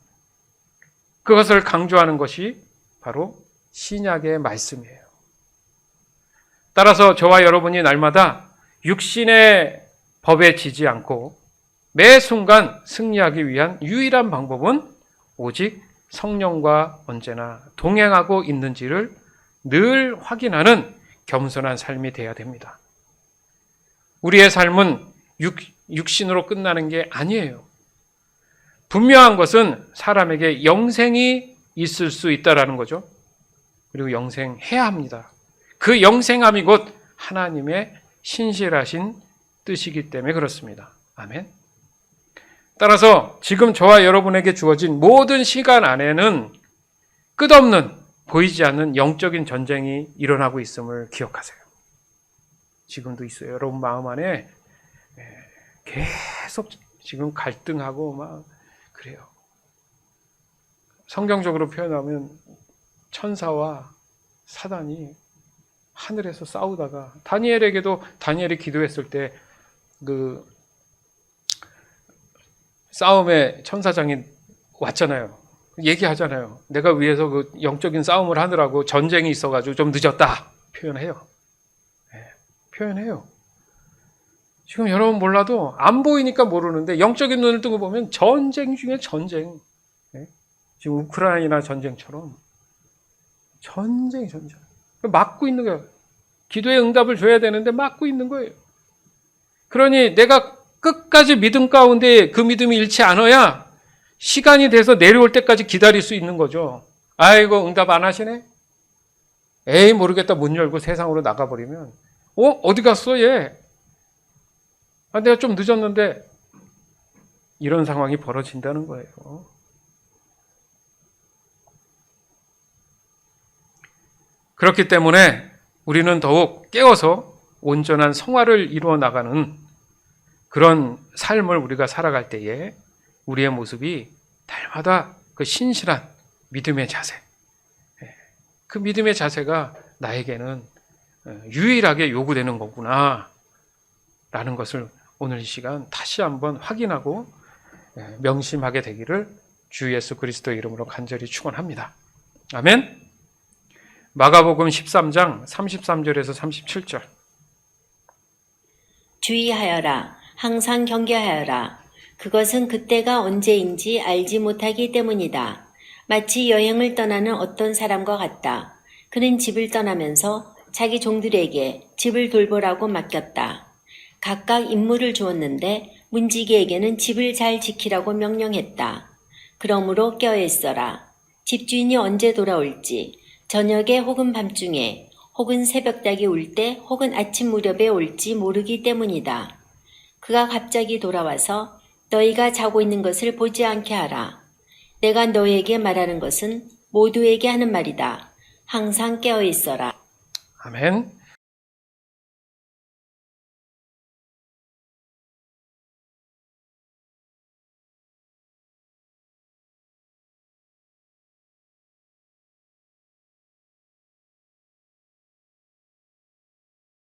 그것을 강조하는 것이 바로 신약의 말씀이에요. 따라서 저와 여러분이 날마다 육신의 법에 지지 않고 매 순간 승리하기 위한 유일한 방법은 오직 성령과 언제나 동행하고 있는지를 늘 확인하는 겸손한 삶이 되어야 됩니다. 우리의 삶은 육신으로 끝나는 게 아니에요. 분명한 것은 사람에게 영생이 있을 수 있다라는 거죠. 그리고 영생해야 합니다. 그 영생함이 곧 하나님의 신실하신 뜻이기 때문에 그렇습니다. 아멘. 따라서 지금 저와 여러분에게 주어진 모든 시간 안에는 끝없는 보이지 않는 영적인 전쟁이 일어나고 있음을 기억하세요. 지금도 있어요. 여러분 마음 안에 계속 지금 갈등하고 막 그래요. 성경적으로 표현하면 천사와 사단이 하늘에서 싸우다가 다니엘에게도 다니엘이 기도했을 때 그 싸움에 천사장이 왔잖아요. 얘기하잖아요. 내가 위에서 그 영적인 싸움을 하느라고 전쟁이 있어가지고 좀 늦었다. 표현해요. 표현해요. 지금 여러분 몰라도 안 보이니까 모르는데 영적인 눈을 뜨고 보면 전쟁 중에 전쟁. 지금 우크라이나 전쟁처럼 전쟁. 막고 있는 거예요. 기도의 응답을 줘야 되는데 막고 있는 거예요. 그러니 내가 끝까지 믿음 가운데 그 믿음이 잃지 않아야 시간이 돼서 내려올 때까지 기다릴 수 있는 거죠. 아이고 응답 안 하시네? 에이 모르겠다 문 열고 세상으로 나가버리면 어디 갔어 얘? 내가 좀 늦었는데 이런 상황이 벌어진다는 거예요. 그렇기 때문에 우리는 더욱 깨어서 온전한 성화를 이루어 나가는 그런 삶을 우리가 살아갈 때에 우리의 모습이 날마다 그 신실한 믿음의 자세, 그 믿음의 자세가 나에게는 유일하게 요구되는 거구나 라는 것을 오늘 이 시간 다시 한번 확인하고 명심하게 되기를 주 예수 그리스도의 이름으로 간절히 축원합니다. 아멘. 마가복음 13장 33절에서 37절. 주의하여라. 항상 경계하여라. 그것은 그때가 언제인지 알지 못하기 때문이다. 마치 여행을 떠나는 어떤 사람과 같다. 그는 집을 떠나면서 자기 종들에게 집을 돌보라고 맡겼다. 각각 임무를 주었는데 문지기에게는 집을 잘 지키라고 명령했다. 그러므로 깨어있어라. 집주인이 언제 돌아올지, 저녁에 혹은 밤중에, 혹은 새벽닭이 울 때, 혹은 아침 무렵에 올지 모르기 때문이다. 그가 갑자기 돌아와서 너희가 자고 있는 것을 보지 않게 하라. 내가 너희에게 말하는 것은 모두에게 하는 말이다. 항상 깨어 있어라. 아멘.